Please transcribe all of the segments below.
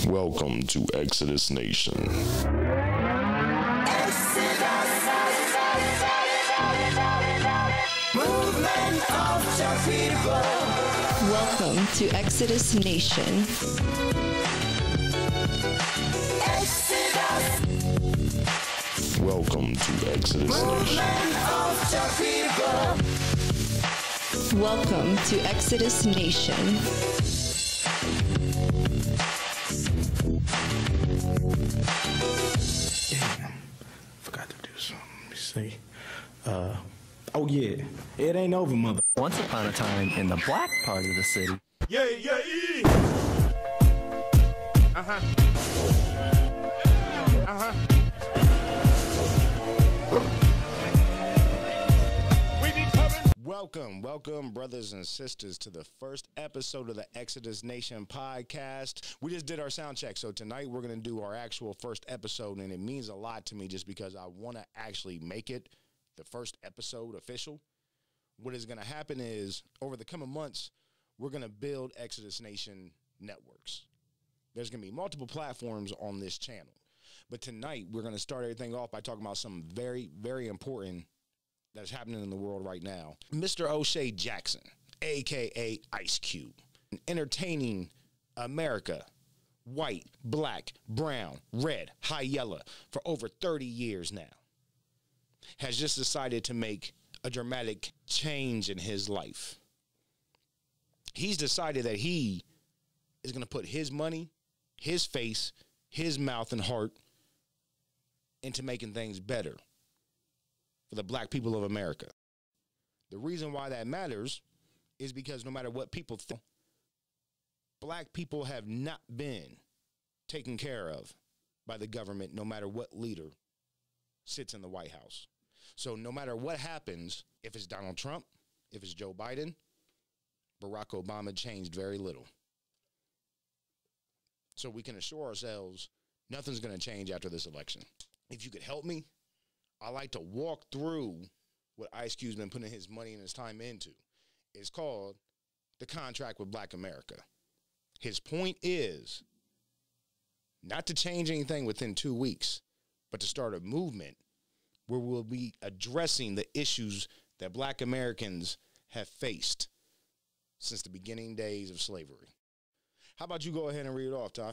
Welcome to Exodus Nation. Welcome to Exodus Nation. Welcome to Exodus Nation. Welcome to Exodus Nation. Forgot to do something. Let me see. Oh yeah, it ain't over, mother. Once upon a time in the black part of the city. Yeah. Welcome, brothers and sisters, to the first episode of the Exodus Nation podcast. We just did our sound check, so tonight we're going to do our actual first episode, and it means a lot to me just because I want to actually make it the first episode official. What is going to happen is, over the coming months, we're going to build Exodus Nation networks. There's going to be multiple platforms on this channel, but tonight we're going to start everything off by talking about something very, very important that's happening in the world right now. Mr. O'Shea Jackson, a.k.a. Ice Cube, entertaining America, white, black, brown, red, high yellow, for over 30 years now, has just decided to make a dramatic change in his life. He's decided that he is going to put his money, his face, his mouth, and heart into making things better for the black people of America. The reason why that matters is because no matter what people think, black people have not been taken care of by the government, no matter what leader sits in the White House. So no matter what happens, if it's Donald Trump, if it's Joe Biden, Barack Obama changed very little. So we can assure ourselves nothing's going to change after this election. If you could help me, I like to walk through what Ice Cube's been putting his money and his time into. It's called the contract with Black America. His point is not to change anything within 2 weeks, but to start a movement where we'll be addressing the issues that Black Americans have faced since the beginning days of slavery. How about you go ahead and read it off, Ty?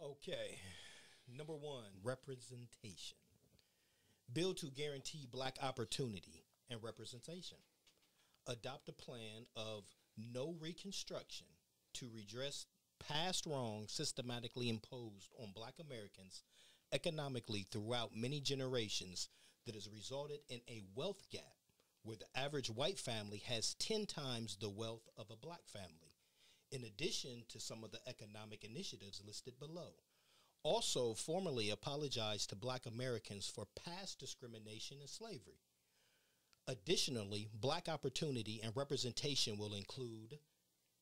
Okay. Number one, representation. Bill to guarantee black opportunity and representation. Adopt a plan of no reconstruction to redress past wrongs systematically imposed on black Americans economically throughout many generations that has resulted in a wealth gap where the average white family has 10 times the wealth of a black family, in addition to some of the economic initiatives listed below. Also, formally apologize to black Americans for past discrimination and slavery. Additionally, black opportunity and representation will include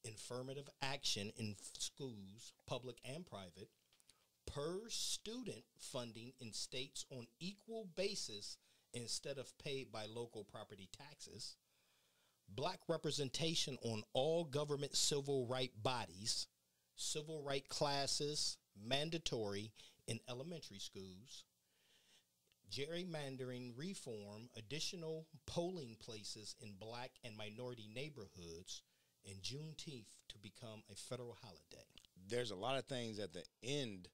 affirmative action in schools, public and private, per student funding in states on equal basis instead of paid by local property taxes, black representation on all government civil right bodies, civil right classes, mandatory in elementary schools, gerrymandering reform, additional polling places in black and minority neighborhoods, and Juneteenth to become a federal holiday. There's a lot of things at the end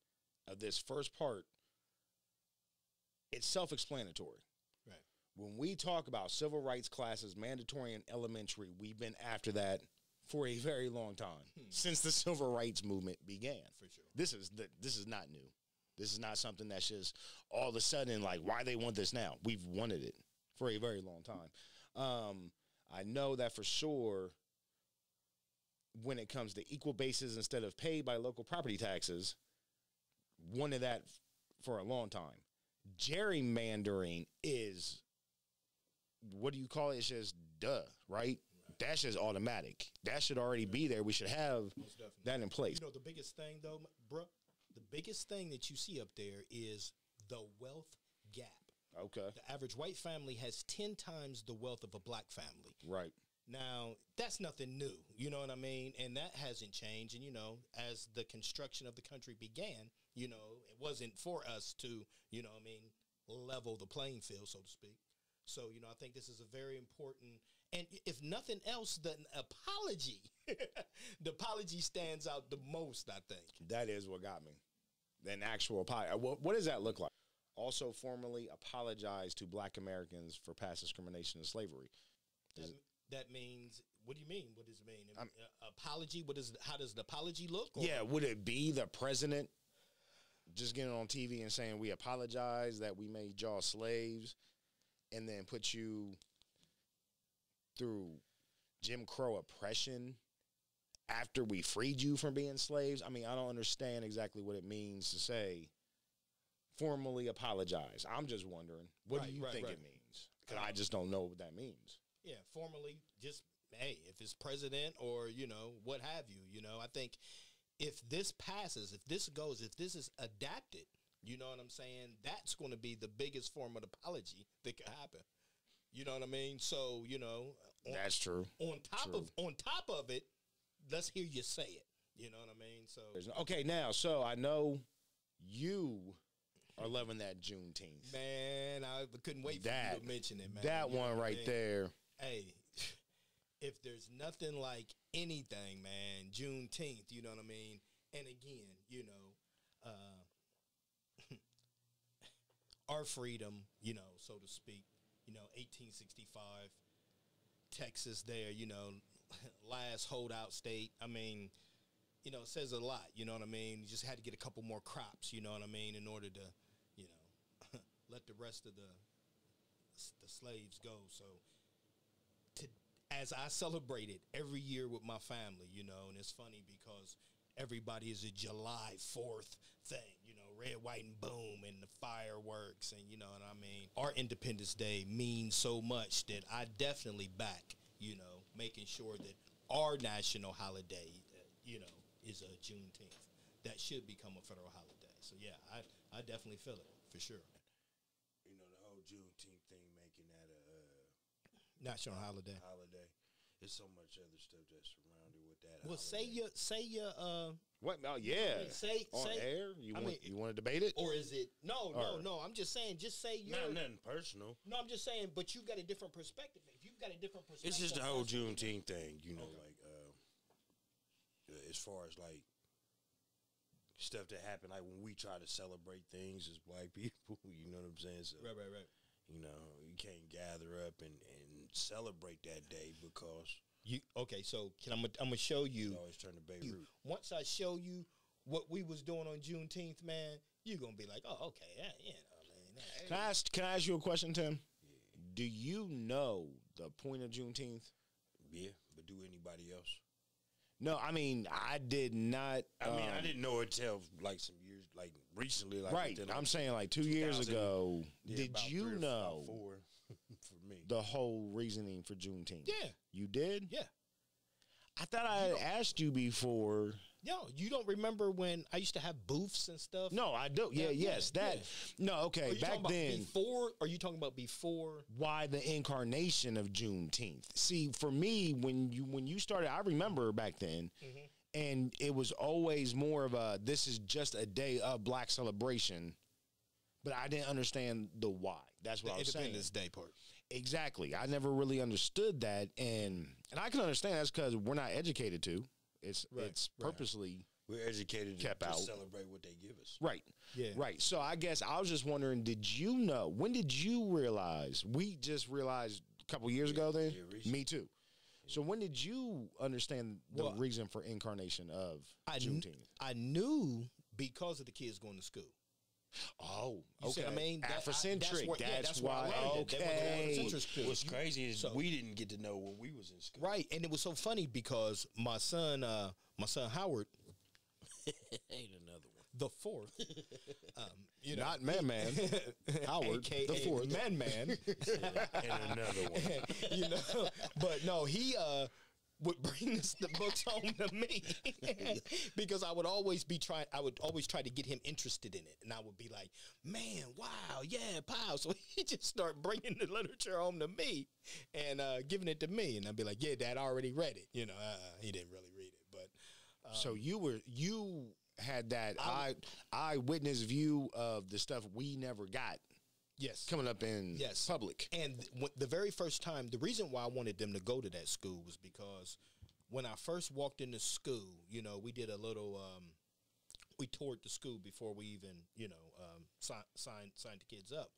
of this first part. It's self-explanatory. Right. When we talk about civil rights classes, mandatory in elementary, we've been after that for a very long time, since the civil rights movement began. For sure. This is not new. This is not something that's just all of a sudden like, why they want this now. We've wanted it for a very long time. I know that for sure when it comes to equal basis instead of paid by local property taxes, wanted that for a long time. Gerrymandering is, what do you call it? It's just right? That's just automatic. That should already be there. We should have that in place. You know, the biggest thing, though, bro, the biggest thing that you see up there is the wealth gap. Okay. The average white family has 10 times the wealth of a black family. Right. Now, that's nothing new, you know what I mean? And that hasn't changed. And, you know, as the construction of the country began, you know, it wasn't for us to, you know what I mean, level the playing field, so to speak. So, you know, I think this is a very important, and if nothing else, the apology, the apology stands out the most, I think. That is what got me. An actual apology. What does that look like? Also formally apologize to Black Americans for past discrimination and slavery. That means, what do you mean? What does it mean? Apology? How does the apology look? Or? Yeah, would it be the president just getting on TV and saying, we apologize that we made y'all slaves, and then put you through Jim Crow oppression after we freed you from being slaves? I mean, I don't understand exactly what it means to say formally apologize. I'm just wondering, what do you think it means? Because I just don't know what that means. Yeah, formally, just, hey, if it's president or, you know, what have you, you know, I think if this passes, if this goes, if this is adapted, you know what I'm saying, that's going to be the biggest form of apology that could happen. You know what I mean? So, you know, that's true. On top of it, let's hear you say it. You know what I mean? So okay, now, so I know you are loving that Juneteenth. Man, I couldn't wait for you to mention it, man. That one right there. Hey, if there's nothing like anything, man, Juneteenth, you know what I mean? And again, you know, our freedom, you know, so to speak, you know, 1865, Texas there, you know, last holdout state. I mean, you know, it says a lot, you know what I mean? You just had to get a couple more crops, you know what I mean, in order to, you know, let the rest of the slaves go. So as I celebrate it every year with my family, you know, and it's funny because everybody is a July 4th thing, you know, red, white, and boom, and the fireworks, and you know what I mean? Our Independence Day means so much that I definitely back, you know, making sure that our national holiday, you know, is a Juneteenth. That should become a federal holiday. So, yeah, I definitely feel it, for sure. You know, the whole Juneteenth thing, making that a national holiday. There's so much other stuff that's surrounded with that. Well, holiday. say your what? Oh, yeah. Say air. You want to debate it, or is it no? I'm just saying. Just say your. Nothing personal. No, I'm just saying. But you got a different perspective. If you've got a different perspective, it's just the whole Juneteenth thing. You know, like as far as like stuff that happened, like when we try to celebrate things as Black people. You know what I'm saying? So, right. You know, you can't gather up and celebrate that day because you. Okay, so I'm gonna show you. You always turn to Beirut. Once I show you what we was doing on Juneteenth, man, you're gonna be like, oh, okay, yeah, you know, man. Can I ask you a question, Tim? Yeah. Do you know the point of Juneteenth? Yeah, but do anybody else? No, I mean, I did not. I didn't know it till like some years, like recently. Like right, like I'm saying like 2 years ago. Yeah, did you know four for me the whole reasoning for Juneteenth? Yeah, you did. Yeah, I thought I had asked you before. No, you don't remember when I used to have booths and stuff? No, I do. Yeah, yes, that. Yeah. No, okay. Back then, before. Are you talking about before? Why the incarnation of Juneteenth? See, for me, when you started, I remember back then, and it was always more of a this is just a day of Black celebration, but I didn't understand the why. That's what I was saying. Independence Day part. Exactly. I never really understood that, and I can understand that's because we're not educated to. It's purposely we're educated kept to out. Celebrate what they give us. Right. Yeah. Right. So I guess I was just wondering, did you know, when did you realize, we just realized a couple years ago then? Yeah, me too. Yeah. So when did you understand the reason for incarnation of Juneteenth? I knew because of the kids going to school. Oh, you see what I mean? Afrocentric. That's why. Okay. What's crazy is we didn't get to know when we was in school. Right, and it was so funny because my son Howard, ain't another one. The fourth, you know, not Man, Howard, AKA the fourth, Man, and another one. You know, but no, he would bring the books home to me because I would always try to get him interested in it. And I would be like, man, wow, yeah, pow. So he just start bringing the literature home to me and giving it to me. And I'd be like, yeah, Dad, I already read it. You know, he didn't really read it. But so you had that eyewitness view of the stuff we never got. Yes. Coming up in public. And the very first time, the reason why I wanted them to go to that school was because when I first walked into school, you know, we did a little, we toured the school before we even, you know, signed the kids up.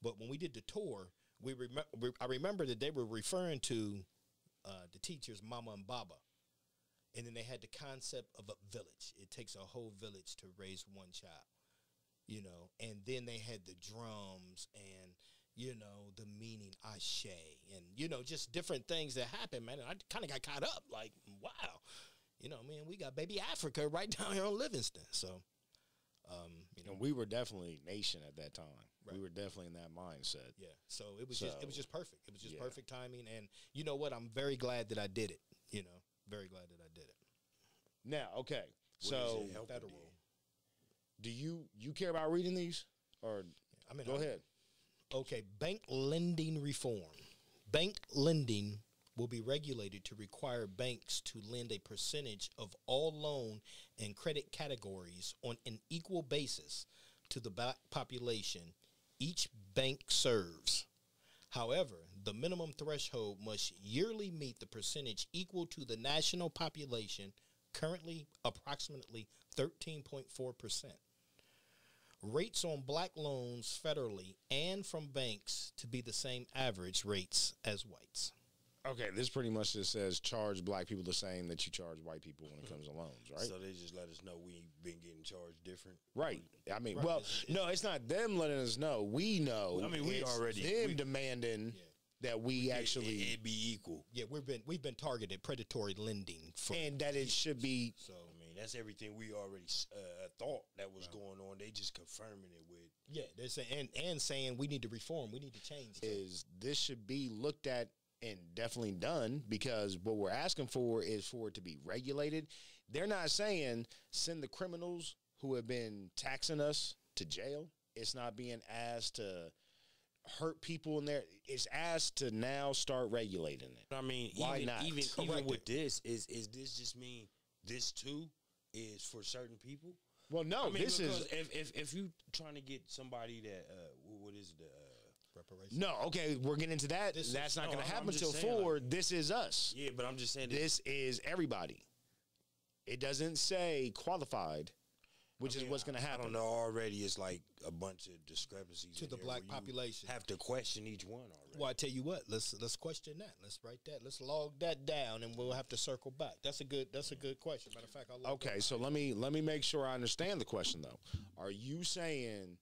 But when we did the tour, I remember that they were referring to the teachers, Mama and Baba. And then they had the concept of a village. It takes a whole village to raise one child. You know, and then they had the drums and, you know, the meaning ashe and, you know, just different things that happen, man. And I kind of got caught up like, wow, you know, man, we got baby Africa right down here on Livingston. So, you know, and we were definitely nation at that time. Right. We were definitely in that mindset. Yeah. So it was just perfect. It was just perfect timing. And you know what? I'm very glad that I did it, you know, very glad that I did it. Now, okay. So Federal. Do you care about reading these? Or I mean, go ahead. Okay, bank lending reform. Bank lending will be regulated to require banks to lend a percentage of all loan and credit categories on an equal basis to the black population each bank serves. However, the minimum threshold must yearly meet the percentage equal to the national population, currently approximately 13.4%. Rates on black loans federally and from banks to be the same average rates as whites. Okay, this pretty much just says charge black people the same that you charge white people when it comes to loans, right? So they just let us know we've been getting charged different. Right. I mean, well, no, it's not them letting us know. We know. I mean, we already demanding that we actually it be equal. Yeah, we've been targeted predatory lending for, and that it should be. So I mean, that's everything we already thought that was going on. They just confirming it with they're saying and saying we need to reform, we need to change. This should be looked at and definitely done, because what we're asking for is for it to be regulated. They're not saying send the criminals who have been taxing us to jail. It's not being asked to hurt people in there. It's asked to now start regulating it. I mean, why not? Even with this, is this just mean this too is for certain people? Well, no, I mean, this is if you trying to get somebody that what is the reparation? No, okay, we're getting into that. That's not going to happen until 4. Like, this is us. Yeah, but I'm just saying this is everybody. It doesn't say qualified, which is what's going to happen. I don't know. Already, it's like a bunch of discrepancies to the black population. Have to question each one already. Well, I tell you what. Let's question that. Let's write that. Let's log that down, and we'll have to circle back. That's a good question. Matter of fact, I'll log okay. So let me make sure I understand the question though. Are you saying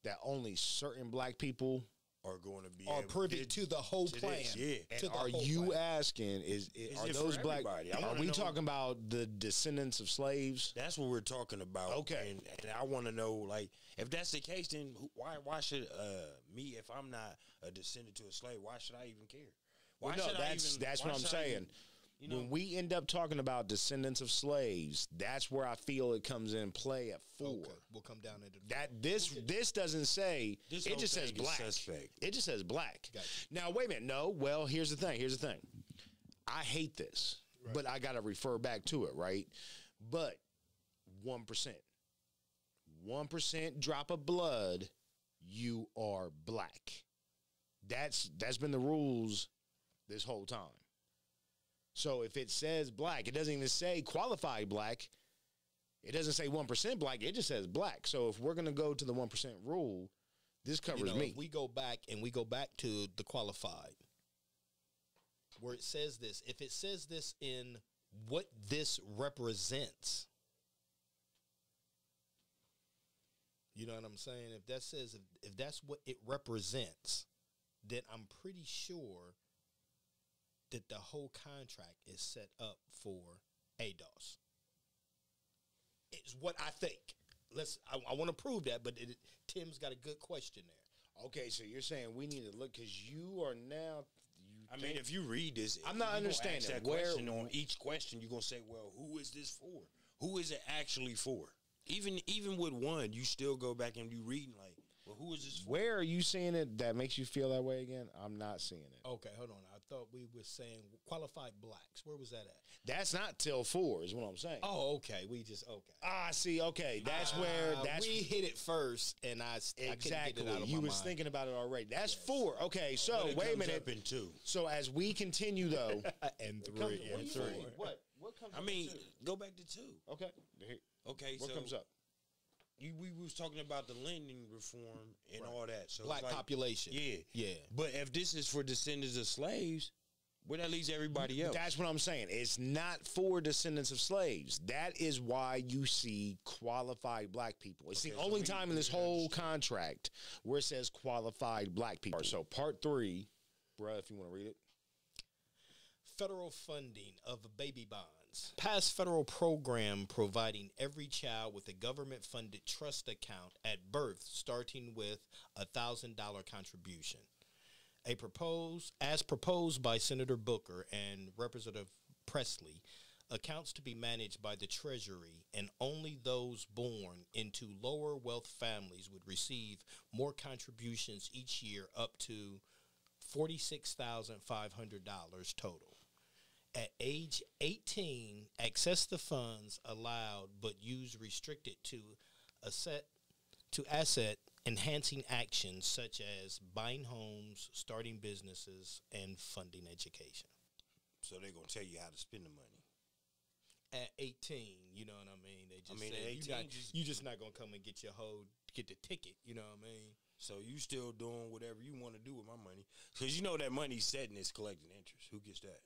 that only certain black people are going to be privy to the whole plan? Yeah. And are you asking are those black? Are we talking about the descendants of slaves? That's what we're talking about. Okay, and I want to know, like, if that's the case, then why should me, if I'm not a descendant to a slave, why should I even care? Why should that's what I'm saying. You know, when we end up talking about descendants of slaves, that's where I feel it comes in play at 4. Okay. We'll come down into that. This doesn't say. It just says black. Suspect. It just says black. Gotcha. Now wait a minute. No. Well, here's the thing. I hate this, but I got to refer back to it, right? But 1%, 1% drop of blood, you are black. That's been the rules this whole time. So if it says black, it doesn't even say qualified black. It doesn't say 1% black. It just says black. So if we're going to go to the 1% rule, this covers me. If we go back to the qualified, where it says this, if it says this in what this represents, you know what I'm saying? If that says, if that's what it represents, then I'm pretty sure that the whole contract is set up for ADOS. It's what I think. I want to prove that, but Tim's got a good question there. Okay, so you're saying we need to look, because you are now, you I mean, if you read this, I'm not you gonna understanding. ask that question on each question. You're gonna say, "Well, who is this for? Who is it actually for?" Even with one, you still go back and you reading like, "Well, who is this for?" Where are you seeing it that makes you feel that way again? I'm not seeing it. Okay, hold on. I thought we were saying qualified blacks. Where was that at? That's not till 4 is what I'm saying. Oh, okay. See, okay. That's where we hit it first, and I couldn't exactly. get it out of You my was mind. thinking about it already. That's 4. Okay, so But it wait a comes minute. up in 2. So as we continue though, and comes- three. what are And you three. saying? What comes? I mean, go back to 2. okay. Okay, What so comes up? we was talking about the lending reform and all that. So Black it's like, population. Yeah, Yeah. But if this is for descendants of slaves, where that leaves everybody else? That's what I'm saying. It's not for descendants of slaves. That is why you see qualified black people. It's the so only we- time in this we whole understand. contract where it says qualified black people. So part 3, bruh, if you want to read it. Federal funding of baby bonds. Past federal program providing every child with a government-funded trust account at birth, starting with a $1,000 contribution. As proposed by Senator Booker and Representative Presley, accounts to be managed by the Treasury, and only those born into lower wealth families would receive more contributions each year, up to $46,500 total. At age 18, access the funds allowed but use restricted to asset enhancing actions such as buying homes, starting businesses, and funding education. So they're gonna tell you how to spend the money. At 18, you know what I mean? They just mean, say at 18, you just not gonna come and get the ticket, you know what I mean? So you still doing whatever you want to do with my money, because you know that money's setting is collecting interest. Who gets that?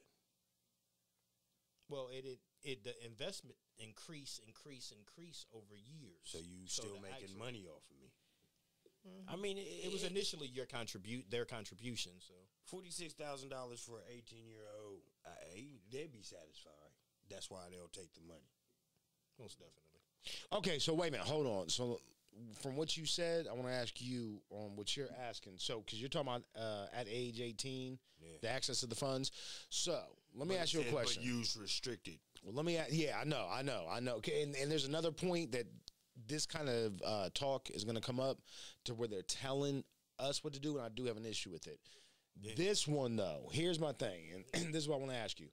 Well, the investment increase over years. So you So still the making actual- money off of me. I mean, It was initially their contribution. So $46,000 for an 18-year-old. They'd be satisfied. That's why they'll take the money. most definitely. Okay, so wait a minute. Hold on. So from what you said, I want to ask you on what you're asking. So, because you're talking about at age 18, the access to the funds. So let me ask you a question. But use restricted. Well, let me ask, yeah, I know. Okay, and there's another point that this kind of talk is going to come up to where they're telling us what to do, and I do have an issue with it. Yeah. This one, though, here's my thing, and this is what I want to ask you.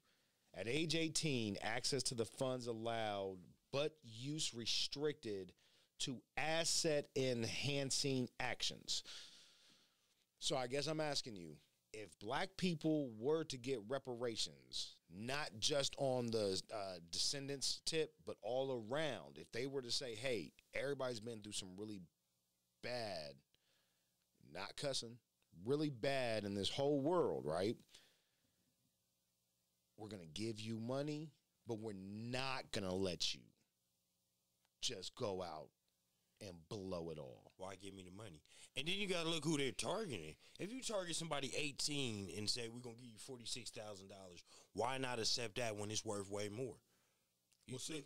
At age 18, access to the funds allowed, but use restricted to asset-enhancing actions. So I guess I'm asking you, if black people were to get reparations, not just on the descendants tip, but all around, if they were to say, hey, everybody's been through some really bad, not cussing, really bad in this whole world, right? We're going to give you money, but we're not going to let you just go out and blow it all. Why give me the money? And then you got to look who they're targeting. If you target somebody 18 and say, we're going to give you $46,000, why not accept that when it's worth way more?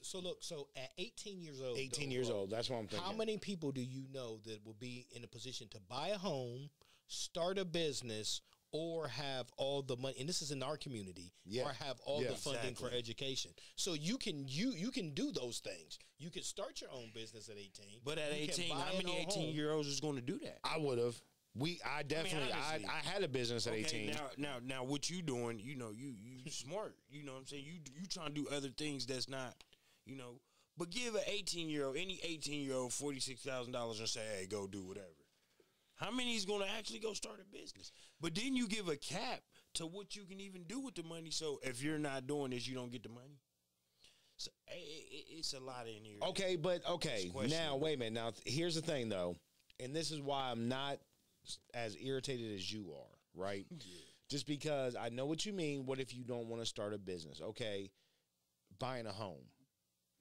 So at 18 years old. 18 years old, that's what I'm thinking. How many people do you know that will be in a position to buy a home, start a business, or have all the money, and this is in our community, or have all the funding for education? So you can do those things. You can start your own business at 18. But at 18, how many 18-year-olds is going to do that? I would have. I definitely, I had a business at 18. Now, what you doing? You know, you smart. You know what I'm saying? You trying to do other things that's not, you know. But give any 18-year-old $46,000 and say, hey, go do whatever. How many is going to actually go start a business? But then you give a cap to what you can even do with the money. So if you're not doing this, you don't get the money. So it's a lot in here. Okay, now wait a minute. Now here's the thing, though, and this is why I'm not as irritated as you are, right? Yeah. Just because I know what you mean. What if you don't want to start a business? Okay, buying a home.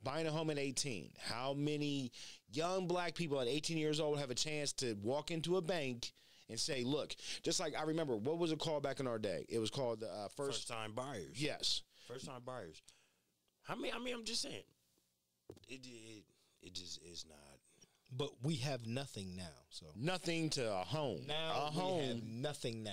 Buying a home at 18. How many young black people at 18 years old have a chance to walk into a bank and say, look, just like I remember, what was it called back in our day? It was called the first-time buyers. Yes. First-time buyers. I mean, I'm just saying, it just is not. But we have nothing now. So nothing to a home. Now a home. We have nothing now.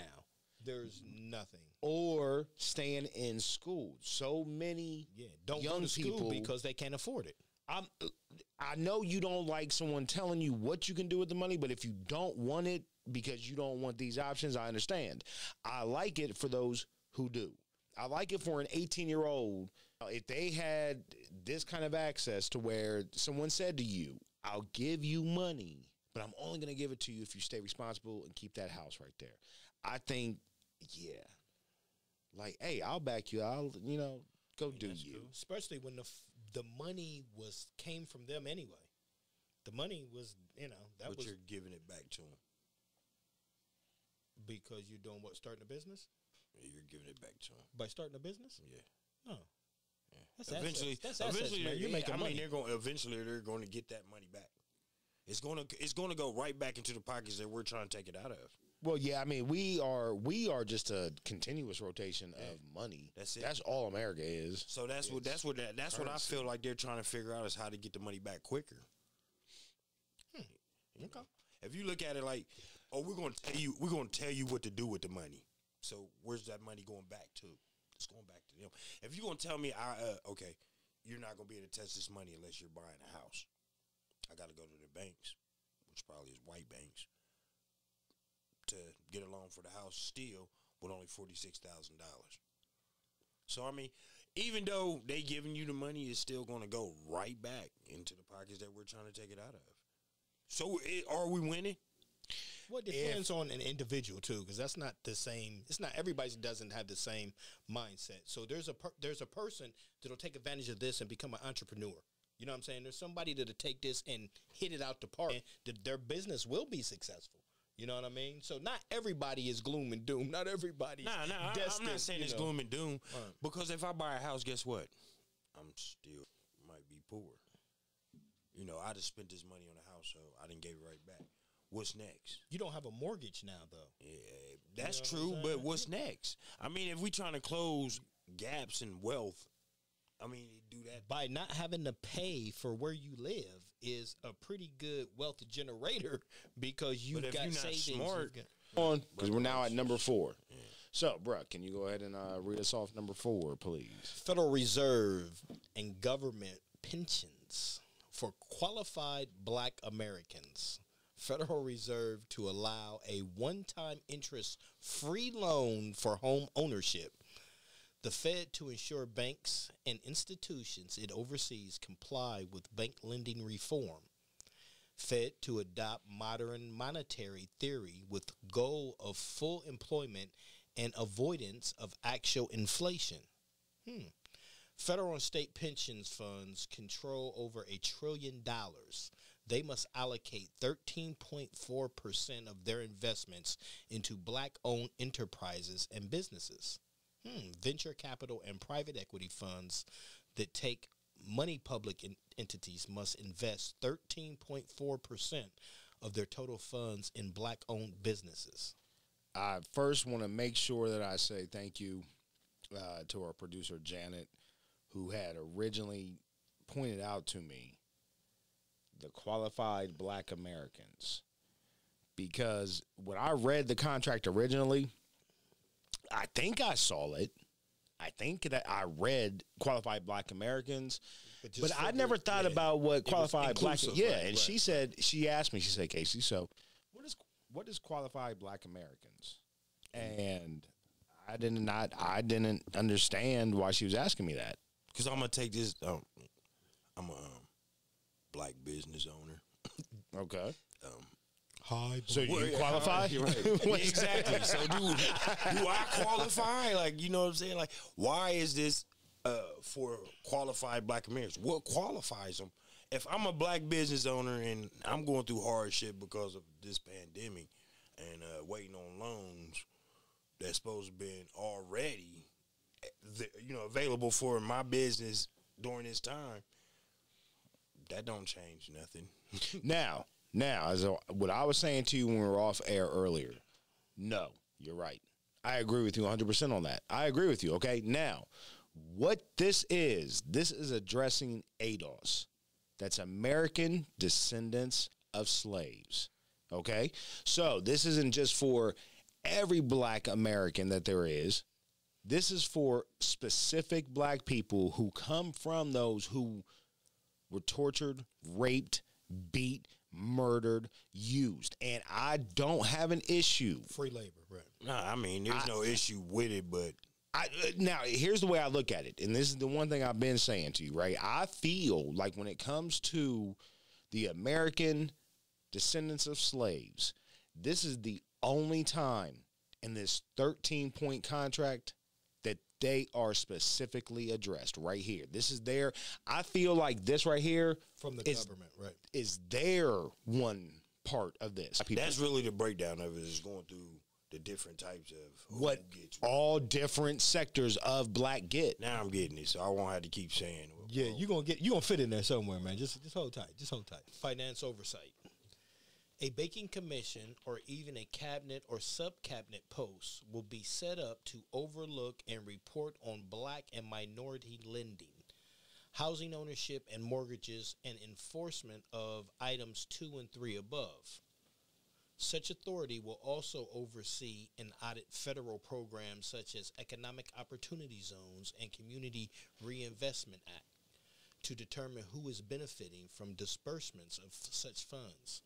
there's nothing. or staying in school. So many Don't young go to school people because they can't afford it. I know you don't like someone telling you what you can do with the money, but if you don't want it because you don't want these options, I understand. I like it for those who do. I like it for an 18-year-old. If they had this kind of access to where someone said to you, I'll give you money, but I'm only going to give it to you if you stay responsible and keep that house right there. I think, like, hey, I'll back you. I'll, go do you. Cool. Especially when the money came from them anyway. The money was, that But was you're giving it back to them. because you're doing what? Starting a business? You're giving it back to them. By starting a business? Yeah. No. That's Eventually, assets. That's assets, man. You're making money. they're going to get that money back. It's going to go right back into the pockets that we're trying to take it out of. Well, yeah, I mean, we are just a continuous rotation of money. That's it. That's all America is. So that's what I feel like they're trying to figure out is how to get the money back quicker. Okay. If you look at it like, oh, we're going to tell you what to do with the money. So where's that money going back to? It's going back to them. If you're going to tell me, okay, you're not going to be able to touch this money unless you're buying a house. I got to go to the banks, which probably is white banks, to get a loan for the house still with only $46,000. So, I mean, even though they giving you the money, it's still going to go right back into the pockets that we're trying to take it out of. So, are we winning? Well, it depends on an individual too, because that's not the same. It's not everybody doesn't have the same mindset. So there's a person that'll take advantage of this and become an entrepreneur. You know what I'm saying? There's somebody that'll take this and hit it out the park. And their business will be successful. You know what I mean? So not everybody is gloom and doom. Not everybody. I'm not saying it's gloom and doom. Because if I buy a house, guess what? I'm still might be poor. I just spent this money on a house, so I didn't give it right back. What's next? You don't have a mortgage now, though. Yeah, that's true, but what's next? I mean, if we're trying to close gaps in wealth, I mean, do that. By not having to pay for where you live is a pretty good wealth generator because you've got you're not savings. smart, On, because we're now at number 4. Yeah. So, bruh, can you go ahead and read us off number 4, please? Federal Reserve and government pensions for qualified Black Americans. Federal Reserve to allow a one-time interest-free loan for home ownership. The Fed to ensure banks and institutions it oversees comply with bank lending reform. Fed to adopt modern monetary theory with goal of full employment and avoidance of actual inflation. Federal and state pensions funds control over $1 trillion. They must allocate 13.4% of their investments into Black-owned enterprises and businesses. Venture capital and private equity funds that take money public entities must invest 13.4% of their total funds in Black-owned businesses. I first want to make sure that I say thank you to our producer, Janet, who had originally pointed out to me the qualified Black Americans. Because when I read the contract originally, I think I saw it. I think that I read qualified Black Americans, but I never thought about what qualified Black. Yeah, right, and right. She asked me, Casey, so what is qualified Black Americans? And I didn't understand why she was asking me that. Because I'm gonna take this. I'm a Black business owner. Okay. Hi. So you qualify? Right. Exactly. So do I qualify? Like, you know what I'm saying? Like, why is this for qualified Black Americans? What qualifies them? If I'm a Black business owner and I'm going through hardship because of this pandemic and waiting on loans that's supposed to be already, available for my business during this time, that don't change nothing. Now, as what I was saying to you when we were off air earlier, no, you're right. I agree with you 100% on that. I agree with you, okay? Now, what this is addressing ADOS. That's American Descendants of Slaves, okay? So this isn't just for every black American that there is. This is for specific black people who come from those who were tortured, raped, beat, murdered, used. And I don't have an issue. Free labor, right? Nah, I mean, there's no issue with it, but now, here's the way I look at it, and this is the one thing I've been saying to you, right? I feel like when it comes to the American descendants of slaves, this is the only time in this 13-point contract that they are specifically addressed right here. This is their, I feel like this right here From the government, right? is their one part of this. that's really the breakdown of it, is going through the different types of who What gets all different sectors of black get. Now I'm getting it, so I won't have to keep saying. Yeah, you gonna fit in there somewhere, man. Just hold tight. Just hold tight. Finance oversight. A banking commission or even a cabinet or sub-cabinet post will be set up to overlook and report on black and minority lending, housing ownership and mortgages, and enforcement of items 2 and 3 above. Such authority will also oversee and audit federal programs such as Economic Opportunity Zones and Community Reinvestment Act to determine who is benefiting from disbursements of such funds.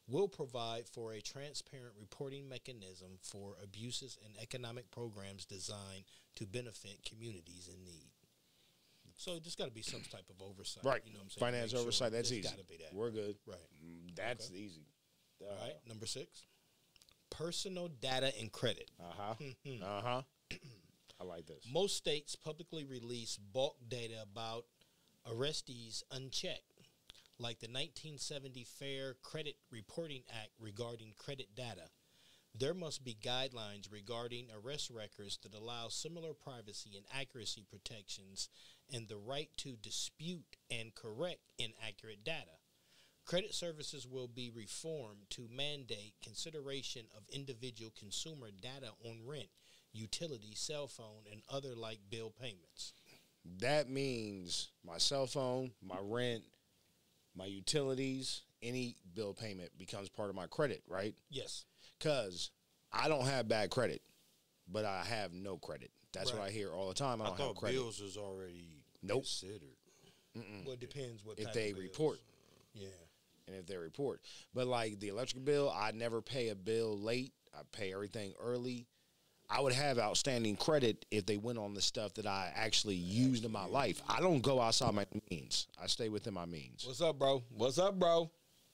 Will provide for a transparent reporting mechanism for abuses and economic programs designed to benefit communities in need. So there's got to be some type of oversight. Right. You know what I'm saying? Finance Make oversight, sure that's there's easy. gotta be that. We're good. Right. That's easy. All right. Number 6. Personal data and credit. I like this. Most states publicly release bulk data about arrestees unchecked, like the 1970 Fair Credit Reporting Act regarding credit data. There must be guidelines regarding arrest records that allow similar privacy and accuracy protections and the right to dispute and correct inaccurate data. Credit services will be reformed to mandate consideration of individual consumer data on rent, utility, cell phone, and other like bill payments. That means my cell phone, my rent, my utilities, any bill payment becomes part of my credit, right? Yes. Because I don't have bad credit, but I have no credit. That's what I hear all the time. I don't have thought credit. bills was already considered. Well, it depends what If type they of bills. report. Yeah. And if they report. But like the electric bill, I never pay a bill late. I pay everything early. I would have outstanding credit if they went on the stuff that I actually used in my life. I don't go outside my means. I stay within my means. What's up, bro? What's up, bro?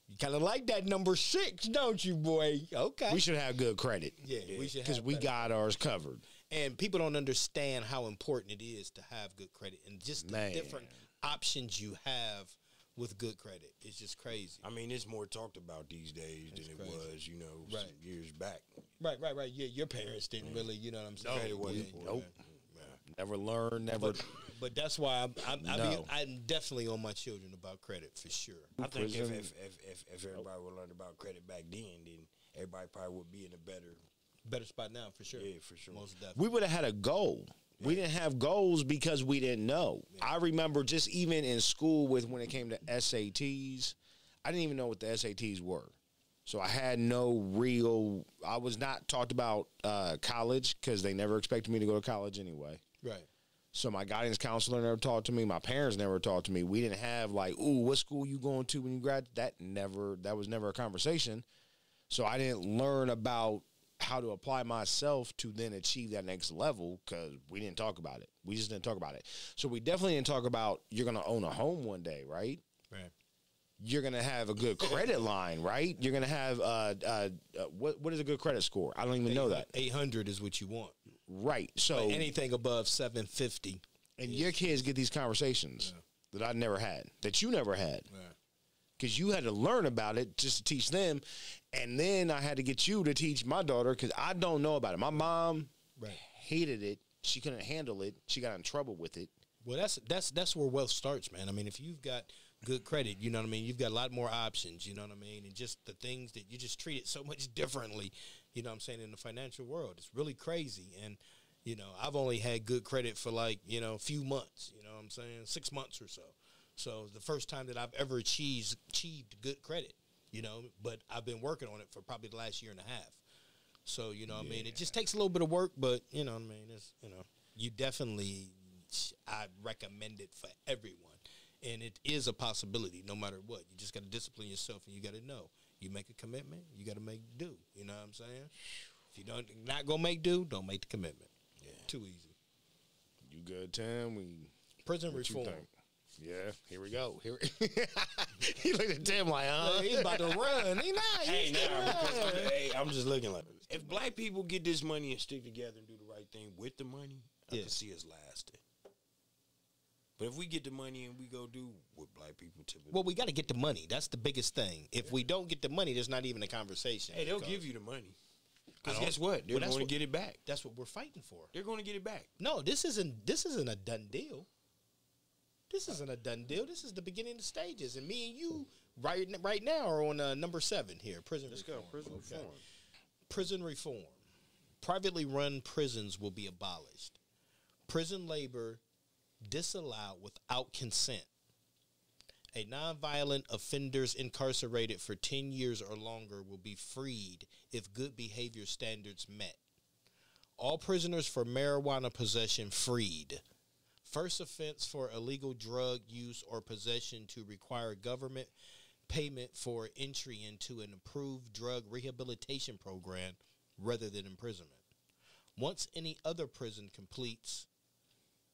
You kind of like that number 6, don't you, boy? Okay. We should have good credit. Yeah, we should have Because we better. got ours covered. And people don't understand how important it is to have good credit and just the Man. different options you have with good credit. It's just crazy. I mean, it's more talked about these days than it was, Right. some years back. Right. Yeah, your parents didn't really, you know what I'm saying? Credit wasn't Yeah, important. Never learn, never. But that's why I'm No. definitely on my children about credit for sure. I think Prison. if everybody would learn about credit back then everybody probably would be in a Better spot now for sure. Yeah, for sure. Most definitely. We would have had a goal. We didn't have goals because we didn't know. I remember just even in school with when it came to SATs, I didn't even know what the SATs were. So I had no real, I was not talked about college because they never expected me to go to college anyway. Right. So my guidance counselor never talked to me. My parents never talked to me. We didn't have like, ooh, what school you going to when you grad? That was never a conversation. So I didn't learn about how to apply myself to then achieve that next level because we didn't talk about it. We just didn't talk about it. So we definitely didn't talk about you're going to own a home one day, right? Right. You're going to have a good credit line, right? You're going to have, what is a good credit score? I don't even know that. 800 is what you want. Right. So But anything above 750. and your kids get these conversations that I never had, that you never had. Because you had to learn about it just to teach them. And then I had to get you to teach my daughter because I don't know about it. My mom hated it. She couldn't handle it. She got in trouble with it. Well, that's where wealth starts, man. I mean, if you've got good credit, you know what I mean? You've got a lot more options, you know what I mean? And just the things that you just treat it so much differently, you know what I'm saying, in the financial world. It's really crazy. And, you know, I've only had good credit for like, you know, a few months, you know what I'm saying? 6 months or so. So the first time that I've ever achieved good credit, you know, but I've been working on it for probably the last year and a half. So, you know what I mean? It just takes a little bit of work, but, you know what I mean? It's, you know, you definitely, I recommend it for everyone. And it is a possibility no matter what. You just got to discipline yourself, and you got to know. You make a commitment, you got to make do. You know what I'm saying? If you don't not going to make do, don't make the commitment. Yeah. Too easy. You good, Tim? Prison What you reform. think? Yeah, here we go. He looked at Tim like, huh? He's about to run. He not. Hey, He's nah, I'm just looking like, if black people get this money and stick together and do the right thing with the money, I can see us lasting. But if we get the money and we go do what black people typically Well, we got to get the money. That's the biggest thing. If we don't get the money, there's not even a conversation. Hey, they'll give you the money. Because guess what? They're going to get it back. That's what we're fighting for. They're going to get it back. No, this isn't a done deal. This isn't a done deal. This is the beginning of the stages. And me and you right now are on number 7 here, prison reform. Prison reform. Prison reform. Privately run prisons will be abolished. Prison labor disallowed without consent. A nonviolent offenders incarcerated for 10 years or longer will be freed if good behavior standards met. All prisoners for marijuana possession freed. First offense for illegal drug use or possession to require government payment for entry into an approved drug rehabilitation program rather than imprisonment. Once any other prison completes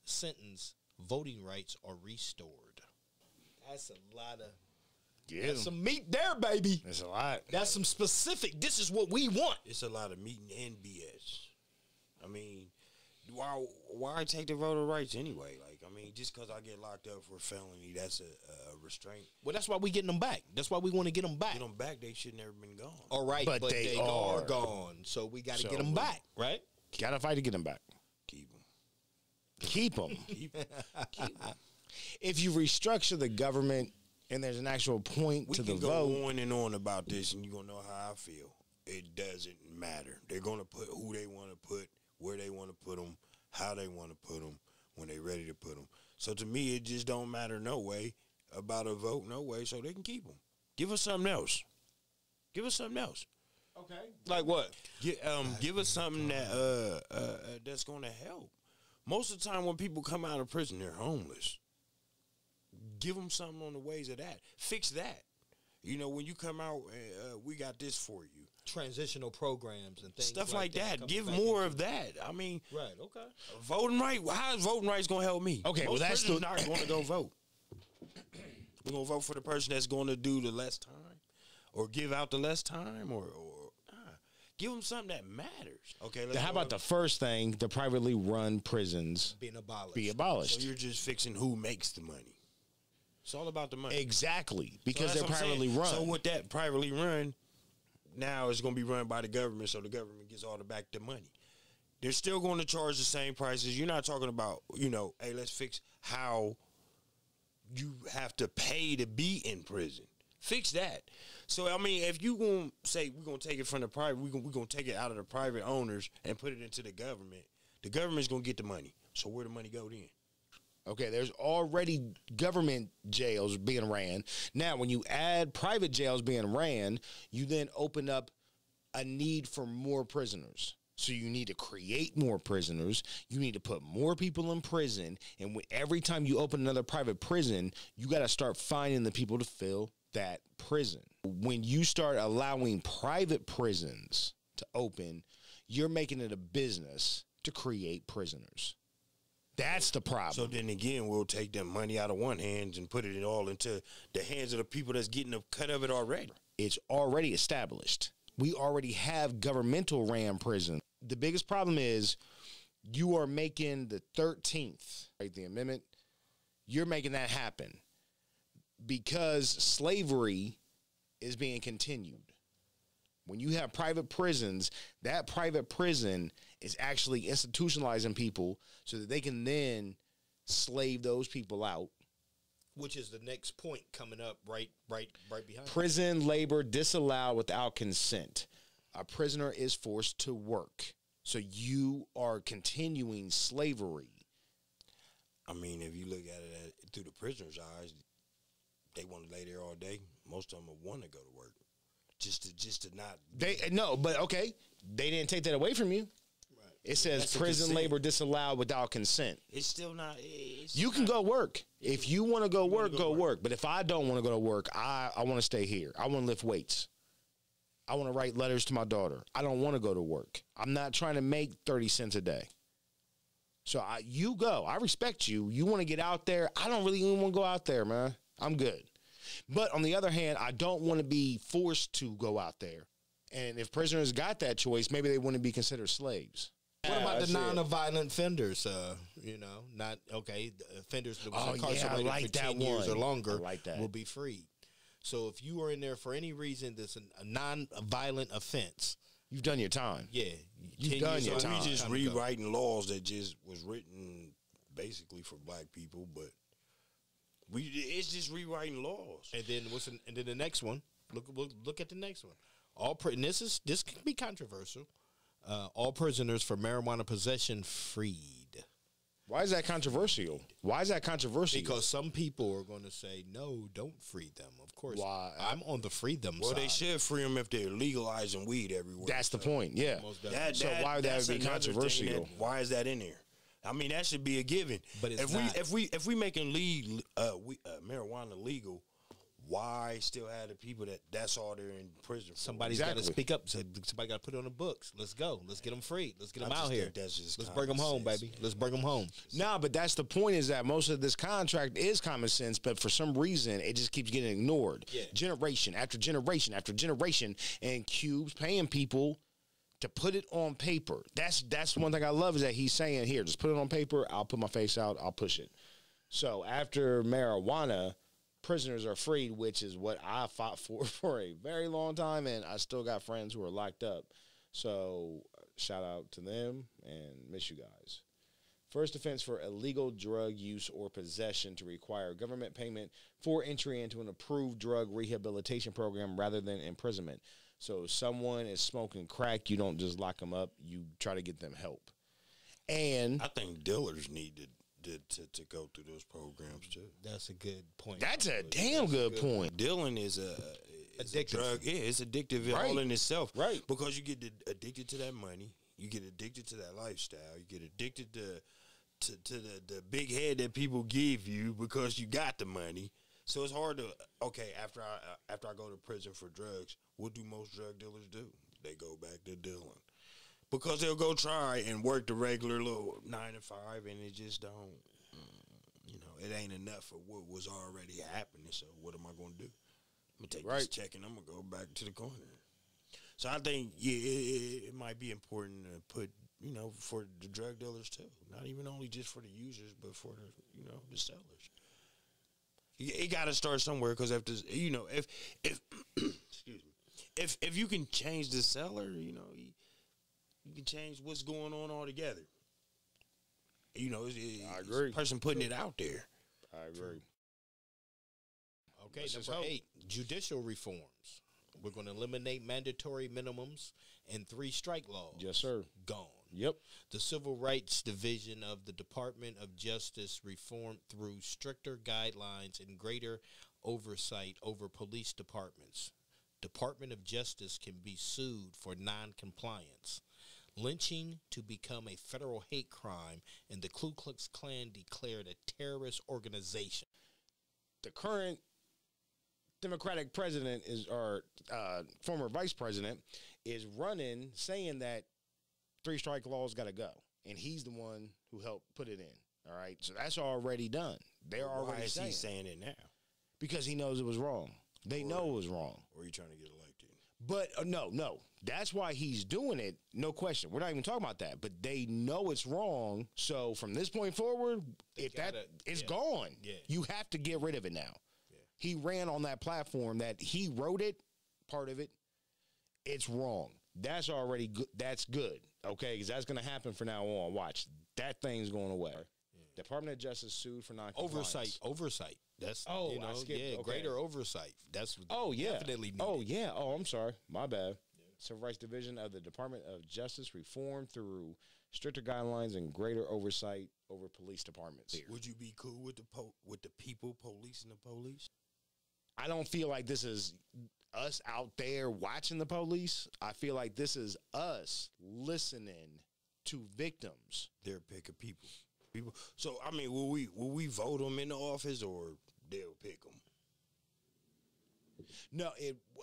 sentence, voting rights are restored. That's a lot of that's some meat there, baby. That's a lot. That's some specific. This is what we want. It's a lot of meeting and BS. I mean, why take the voter rights anyway? Like, I mean, just because I get locked up for a felony, that's a restraint. Well, that's why we getting them back. That's why we want to get them back. Get them back, they should never been gone. All right, But they are gone. So we got to So get them back, right? Gotta fight to get them back. Keep them. Keep them. Keep them. If you restructure the government and there's an actual point We to the can go vote, on and on about this, and you're going to know how I feel. It doesn't matter. They're going to put who they want to put, where they want to put them, how they want to put them, when they're ready to put them. So to me, it just don't matter no way about a vote, no way, so they can keep them. Give us something else. Give us something else. Okay. Like what? Give us something that that's going to help. Most of the time when people come out of prison, they're homeless. Give them something on the ways of that. Fix that. You know, when you come out, we got this for you. Transitional programs and things. Stuff like that. coming Give back more into- of that. I mean, Right, okay. voting right. How is voting rights going to help me? Okay, well, Most that's prisoners the- not going to go vote. We're going to vote for the person that's going to do the less time or give out the less time or give them something that matters. Okay, let's how go about up. the first thing, the privately run prisons Being abolished. be So abolished? you're just fixing who makes the money. It's all about the money. Exactly, So because that's they're what I'm privately saying. run. So with that privately run, now it's going to be run by the government, so the government gets all the back the money. They're still going to charge the same prices. You're not talking about, hey, let's fix how you have to pay to be in prison. Fix that. So, I mean, if you going to say we're going to take it from the private, we're going to take it out of the private owners and put it into the government's going to get the money. So where the money go then? Okay, there's already government jails being ran. Now, when you add private jails being ran, you then open up a need for more prisoners. So you need to create more prisoners. You need to put more people in prison. And every time you open another private prison, you got to start finding the people to fill that prison. When you start allowing private prisons to open, you're making it a business to create prisoners. That's the problem. So then again, we'll take that money out of one hand and put it all into the hands of the people that's getting a cut of it already. It's already established. We already have governmental ran prison. The biggest problem is you are making the 13th, right, the amendment, you're making that happen because slavery is being continued. When you have private prisons, that private prison is actually institutionalizing people so that they can then slave those people out. Which is the next point coming up right behind. Prison labor disallowed without consent. A prisoner is forced to work. So you are continuing slavery. I mean, if you look at it through the prisoner's eyes, they want to lay there all day. Most of them want to go to work. just to not. But okay, they didn't take that away from you. It says That's a prison consent. labor disallowed without consent. It's still not. It's You can not- go work. If you want to go work, go go work. work. But if I don't want to go to work, I want to stay here. I want to lift weights. I want to write letters to my daughter. I don't want to go to work. I'm not trying to make 30 cents a day. So you go. I respect you. You want to get out there. I don't really even want to go out there, man. I'm good. But on the other hand, I don't want to be forced to go out there. And if prisoners got that choice, maybe they wouldn't be considered slaves. What about the that's it. non-violent offenders? Not okay. The offenders that was Oh, yeah, I incarcerated like for that 10 years or one. longer I like that. will be freed. So if you are in there for any reason that's a non-violent offense, You've done your time. yeah, You've 10 done years your or time. We longer, just time to go. rewriting laws that just was written basically for black people, but it's just rewriting laws. And then and then the next one. Look at the next one. And this can be controversial. All prisoners for marijuana possession freed. Why is that controversial? Why is that controversial? Because some people are going to say, no, don't free them. Of course, Why? I'm on the free them Well, side. they should free them if they're legalizing weed everywhere. That's the point. Yeah. Most definitely. So why would that that's be another thing controversial? why is that in there? I mean, that should be a given. But it's if not. if we making marijuana legal, why still have the people that's all they're in prison for? Somebody's got to Exactly. speak up. Somebody got to put it on the books. Let's go. Let's get them free. Let's get them I out just here. think that's just Let's bring them common home, sense, baby. man. Let's bring them home. Nah, but that's the point is that most of this contract is common sense, but for some reason, it just keeps getting ignored. Yeah. Generation after generation after generation, and Cube's paying people to put it on paper. That's one thing I love is that he's saying, here, just put it on paper. I'll put my face out. I'll push it. So after marijuana, prisoners are freed, which is what I fought for a very long time, and I still got friends who are locked up. So shout out to them and miss you guys. First offense for illegal drug use or possession to require government payment for entry into an approved drug rehabilitation program rather than imprisonment. So if someone is smoking crack, you don't just lock them up. You try to get them help. And I think dealers need to go through those programs too. That's a good point. that's a damn good point. Dealing is a Addictive. drug. Yeah, it's addictive Right. all in itself. Right. Because you get addicted to that money. You get addicted to that lifestyle. You get addicted to the big head that people give you because you got the money. So it's hard to after I go to prison for drugs, what do most drug dealers do? They go back to dealing. Because they'll go try and work the regular little 9 to 5 and it just don't it ain't enough for what was already happening. So what am I gonna do? I'm gonna take this check and I'm gonna go back to the corner. So I think it might be important to put for the drug dealers too, not even only just for the users, but for the the sellers. It got to start somewhere because if excuse me, if you can change the seller, you can change what's going on altogether. I agree. It's the person putting it out there. I agree. Okay, Let's just number hope. 8, judicial reforms. We're going to eliminate mandatory minimums and 3 strike laws. Yes, sir. Gone. Yep. The Civil Rights Division of the Department of Justice reformed through stricter guidelines and greater oversight over police departments. Department of Justice can be sued for non-compliance. Lynching to become a federal hate crime, and the Ku Klux Klan declared a terrorist organization. The current Democratic president or former vice president is running saying that 3 strike laws got to go. And he's the one who helped put it in. All right. So that's already done. They're Why already is saying he saying it now? because he knows it was wrong. They know it was wrong. Or are you trying to get elected? But no. That's why he's doing it. No question. We're not even talking about that. But they know it's wrong. So from this point forward, it's yeah. gone. Yeah. You have to get rid of it now. Yeah. He ran on that platform that he wrote it, part of it. It's wrong. That's already good. That's good. Okay, because that's going to happen from now on. Watch. That thing's going away. Yeah. Department of Justice sued for non-compliance. Oversight. That's I skipped. Okay. Greater oversight. That's definitely needed. Oh yeah. Oh, I'm sorry. My bad. Civil Rights Division of the Department of Justice reformed through stricter guidelines and greater oversight over police departments. Would you be cool with the people policing the police? I don't feel like this is. us out there watching the police. I feel like this is us listening to victims. Their pick of people. So I mean, will we vote them in the office or they'll pick them? No,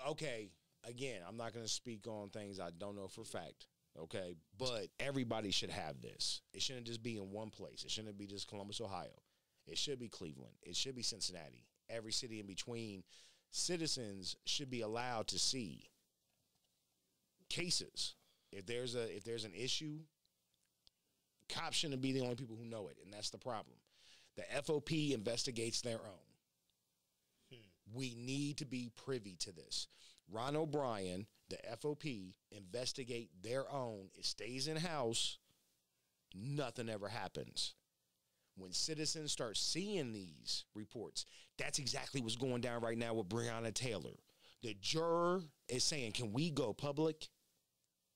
okay. Again, I'm not going to speak on things I don't know for fact. Okay, but everybody should have this. It shouldn't just be in one place. It shouldn't be just Columbus, Ohio. It should be Cleveland. It should be Cincinnati. Every city in between. Citizens should be allowed to see cases. If there's an issue, cops shouldn't be the only people who know it, and that's the problem. The FOP investigates their own. We need to be privy to this. Ron O'Brien, the FOP, investigate their own. It stays in-house. Nothing ever happens. When citizens start seeing these reports, that's exactly what's going down right now with Breonna Taylor. The juror is saying, can we go public?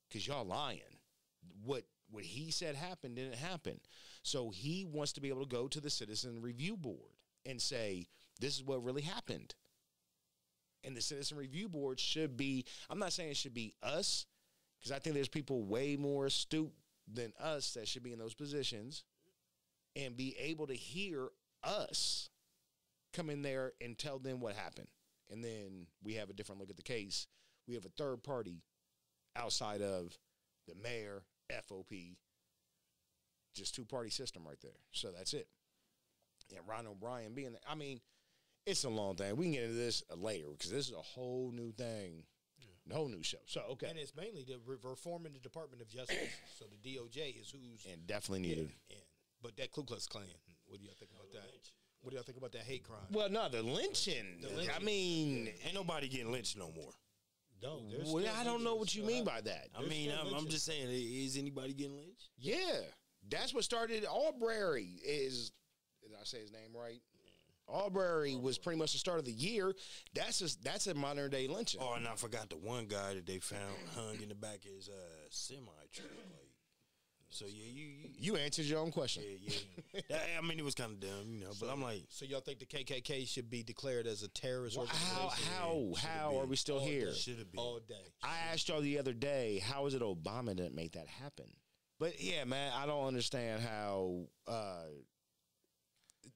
Because y'all lying. What he said happened didn't happen. So he wants to be able to go to the Citizen Review Board and say, this is what really happened. And the Citizen Review Board should be, I'm not saying it should be us, because I think there's people way more astute than us that should be in those positions and be able to hear us come in there and tell them what happened. And then we have a different look at the case. We have a third party outside of the mayor, FOP, just two-party system right there. So that's it. And Ron O'Brien being there. I mean, it's a long thing. We can get into this later because this is a whole new thing, a whole new show. So, okay. And it's mainly the reforming the Department of Justice. So the DOJ is who's... And definitely needed. But that Ku Klux Klan, what do y'all think about that? What do y'all think about that hate crime? Well, no, the lynching. I mean... Ain't nobody getting lynched no more. No, well, I don't know what you mean by that. I mean, I'm just saying, is anybody getting lynched? Yeah. That's what started Arbery is... Did I say his name right? Arbery was pretty much the start of the year. That's a modern day lynching. Oh, and I forgot the one guy that they found hung in the back of his semi truck. Like, so yeah, you answered your own question. Yeah. I mean, it was kind of dumb, but I'm like, so y'all think the KKK should be declared as a terrorist organization? How are we still here? Should it be all day? I asked y'all the other day, how is it Obama didn't make that happen? But yeah, man, I don't understand how.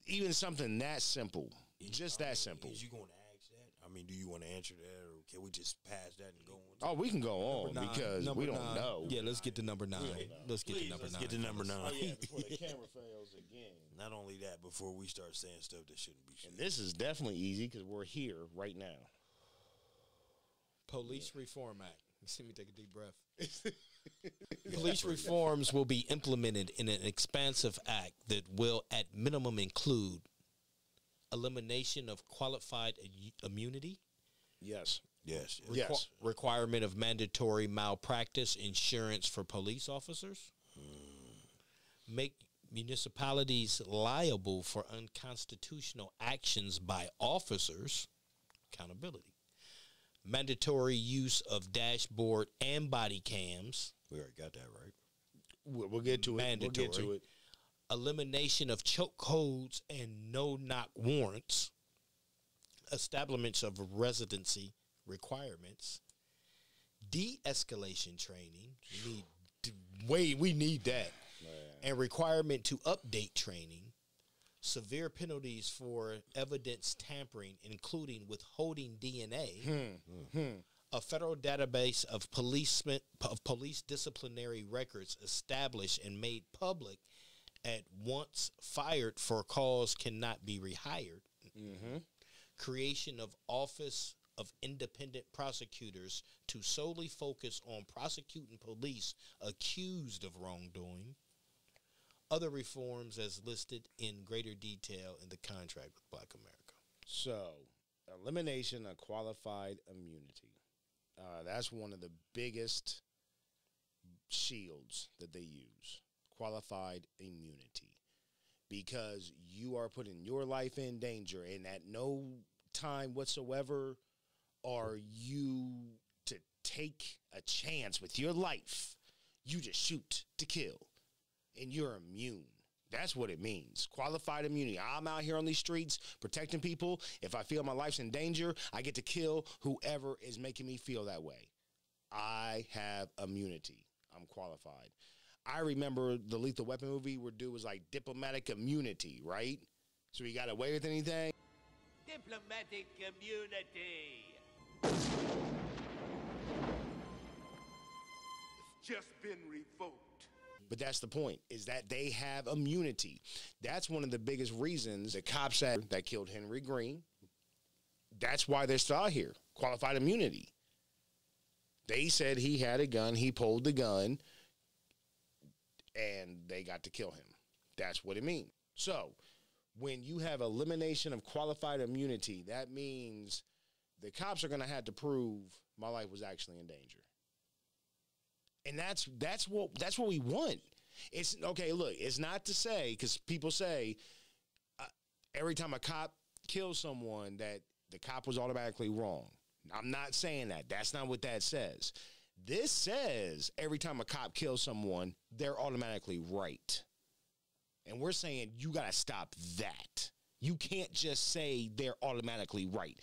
Even something that simple, just that simple. Is you going to ask that? I mean, do you want to answer that, or can we just pass that and go on? Oh, we can go on because we don't know. Yeah, let's get to number 9. Let's get to number 9. Get to number 9. Oh, yeah, before the camera fails again. Not only that, before we start saying stuff that shouldn't be said. And this is definitely easy because we're here right now. Police Reform Act. Let me take a deep breath. Police reforms will be implemented in an expansive act that will, at minimum, include elimination of qualified immunity. Yes. Requirement of mandatory malpractice insurance for police officers. Make municipalities liable for unconstitutional actions by officers. Accountability. Mandatory use of dashboard and body cams. We already got that right. We'll get to it. Mandatory. We'll get to it. Elimination of choke codes and no-knock warrants. Establishments of residency requirements. De-escalation training. We need that. Man. And requirement to update training. Severe penalties for evidence tampering, including withholding DNA. A federal database of police disciplinary records established and made public at once fired for cause cannot be rehired. Creation of Office of Independent Prosecutors to solely focus on prosecuting police accused of wrongdoing. Other reforms as listed in greater detail in the contract with Black America. So, elimination of qualified immunity. That's one of the biggest shields that they use. Qualified immunity. Because you are putting your life in danger, and at no time whatsoever are you to take a chance with your life. You just shoot to kill. And you're immune. That's what it means. Qualified immunity. I'm out here on these streets protecting people. If I feel my life's in danger, I get to kill whoever is making me feel that way. I have immunity. I'm qualified. I remember the Lethal Weapon movie where dude was like diplomatic immunity, right? So he got away with anything. Diplomatic immunity. It's just been revoked. But that's the point, is that they have immunity. That's one of the biggest reasons the cops that killed Henry Green, that's why they're still out here. Qualified immunity. They said he had a gun, he pulled the gun, and they got to kill him. That's what it means. So, when you have elimination of qualified immunity, that means the cops are going to have to prove my life was actually in danger. And that's what we want. It's okay. Look, it's not to say, because people say every time a cop kills someone that the cop was automatically wrong. I'm not saying that. That's not what that says. This says every time a cop kills someone, they're automatically right. And we're saying you got to stop that. You can't just say they're automatically right.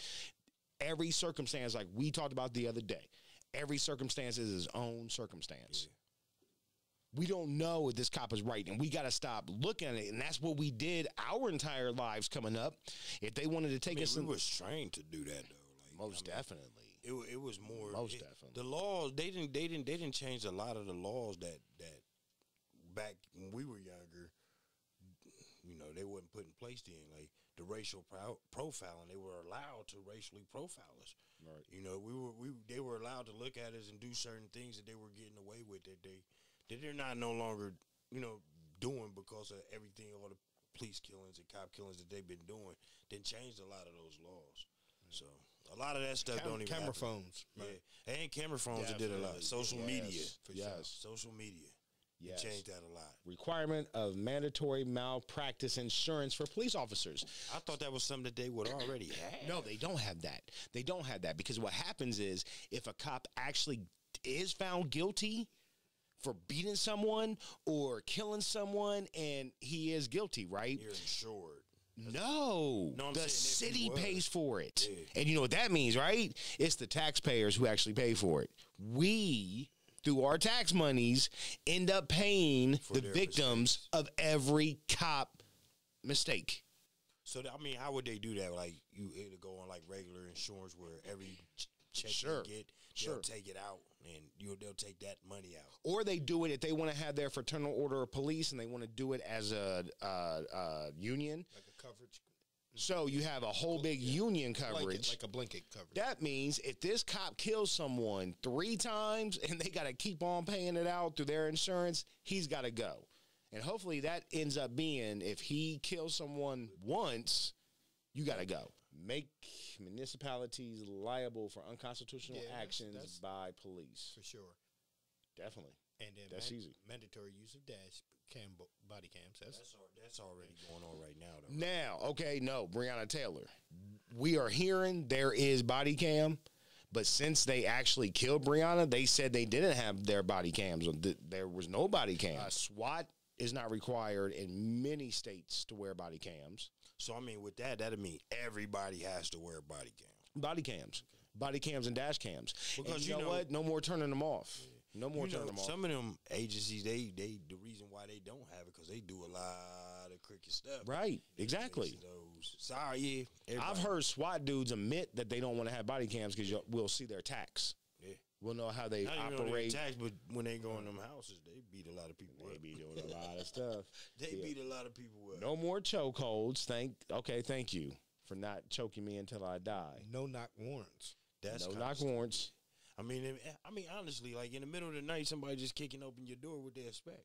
Every circumstance, like we talked about the other day, every circumstance is his own circumstance. Yeah. We don't know if this cop is right, and we got to stop looking at it. And that's what we did our entire lives coming up. If they wanted to take us, we was trained to do that though. Most definitely. It was more. Most definitely. The laws they didn't change a lot of the laws that back when we were younger. You know, they wasn't put in place then. Like the racial profiling, they were allowed to racially profile us. Right. You know, they were allowed to look at us and do certain things that they were getting away with that they're not no longer, you know, doing because of everything, all the police killings and cop killings that they've been doing. Then changed a lot of those laws. So a lot of that stuff don't even camera happen. phones. Right. Yeah, and camera phones that did a lot. Social media, for yes. sure. Social media. Yes. Changed that a lot. Requirement of mandatory malpractice insurance for police officers. I thought that was something that they would already have. No, they don't have that. They don't have that because what happens is if a cop actually is found guilty for beating someone or killing someone and he is guilty, right? You're insured. No, I'm the saying city pays for it. Yeah. And you know what that means, right? It's the taxpayers who actually pay for it. We, through our tax monies, end up paying the victims of every cop mistake. So, I mean, how would they do that? Like, you either go on, like, regular insurance where every check you get, they'll take it out, and they'll take that money out. Or they do it if they want to have their fraternal order of police and they want to do it as a union. Like a coverage. So you have a whole big union coverage. Like a blanket coverage. That means if this cop kills someone 3 times and they got to keep on paying it out through their insurance, he's got to go. And hopefully that ends up being if he kills someone once, you got to go. Make municipalities liable for unconstitutional actions that's by police. for sure. Definitely. And then that's easy. Mandatory use of body cams. That's already going on right now, though. Now, okay, no, Breonna Taylor. We are hearing there is body cam, but since they actually killed Breonna, they said they didn't have their body cams. There was no body cam. SWAT is not required in many states to wear body cams. So, I mean, with that'll mean everybody has to wear body cams. Body cams. Body cams and dash cams. Because And you know what? No more turning them off. No more turning them off. Some of them agencies, the reason why they don't have it because they do a lot of crooked stuff. Right. Exactly. Sorry, yeah. I've heard SWAT dudes admit that they don't want to have body cams because we'll see their tax. Yeah. We'll know how they Not even operate. Tax, but when they go in them houses, they beat a lot of people up. They be doing a lot of stuff. They beat a lot of people up. No more chokeholds. Thank you for not choking me until I die. No knock warrants. No knock warrants. I mean, honestly, like in the middle of the night, somebody just kicking open your door, what they expect?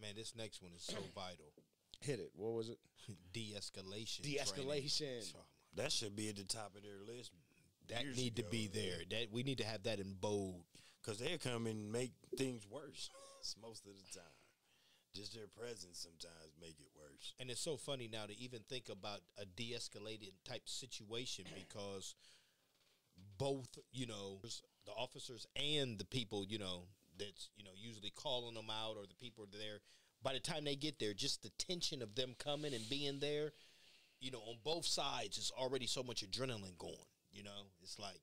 Man, this next one is so vital. Hit it. What was it? De-escalation. De-escalation. That should be at the top of their list. That need to be there. That we need to have that in bold. Because they'll come and make things worse most of the time. Just their presence sometimes make it worse. And it's so funny now to even think about a de-escalated type situation because both, the officers and the people, that's, usually calling them out or the people there, by the time they get there, just the tension of them coming and being there, you know, on both sides, is already so much adrenaline going. You know, it's like,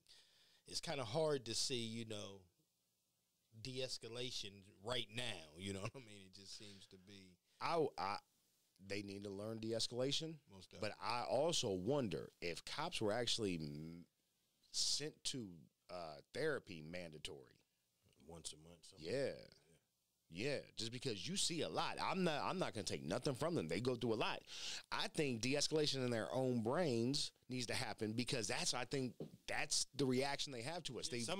it's kind of hard to see, you know, de-escalation right now. You know what I mean? It just seems to be. They need to learn de-escalation. Most but I also wonder if cops were actually sent to therapy mandatory once a month. Yeah, just because you see a lot. I'm not going to take nothing from them. They go through a lot. I think de-escalation in their own brains needs to happen, because I think that's the reaction they have to us. They so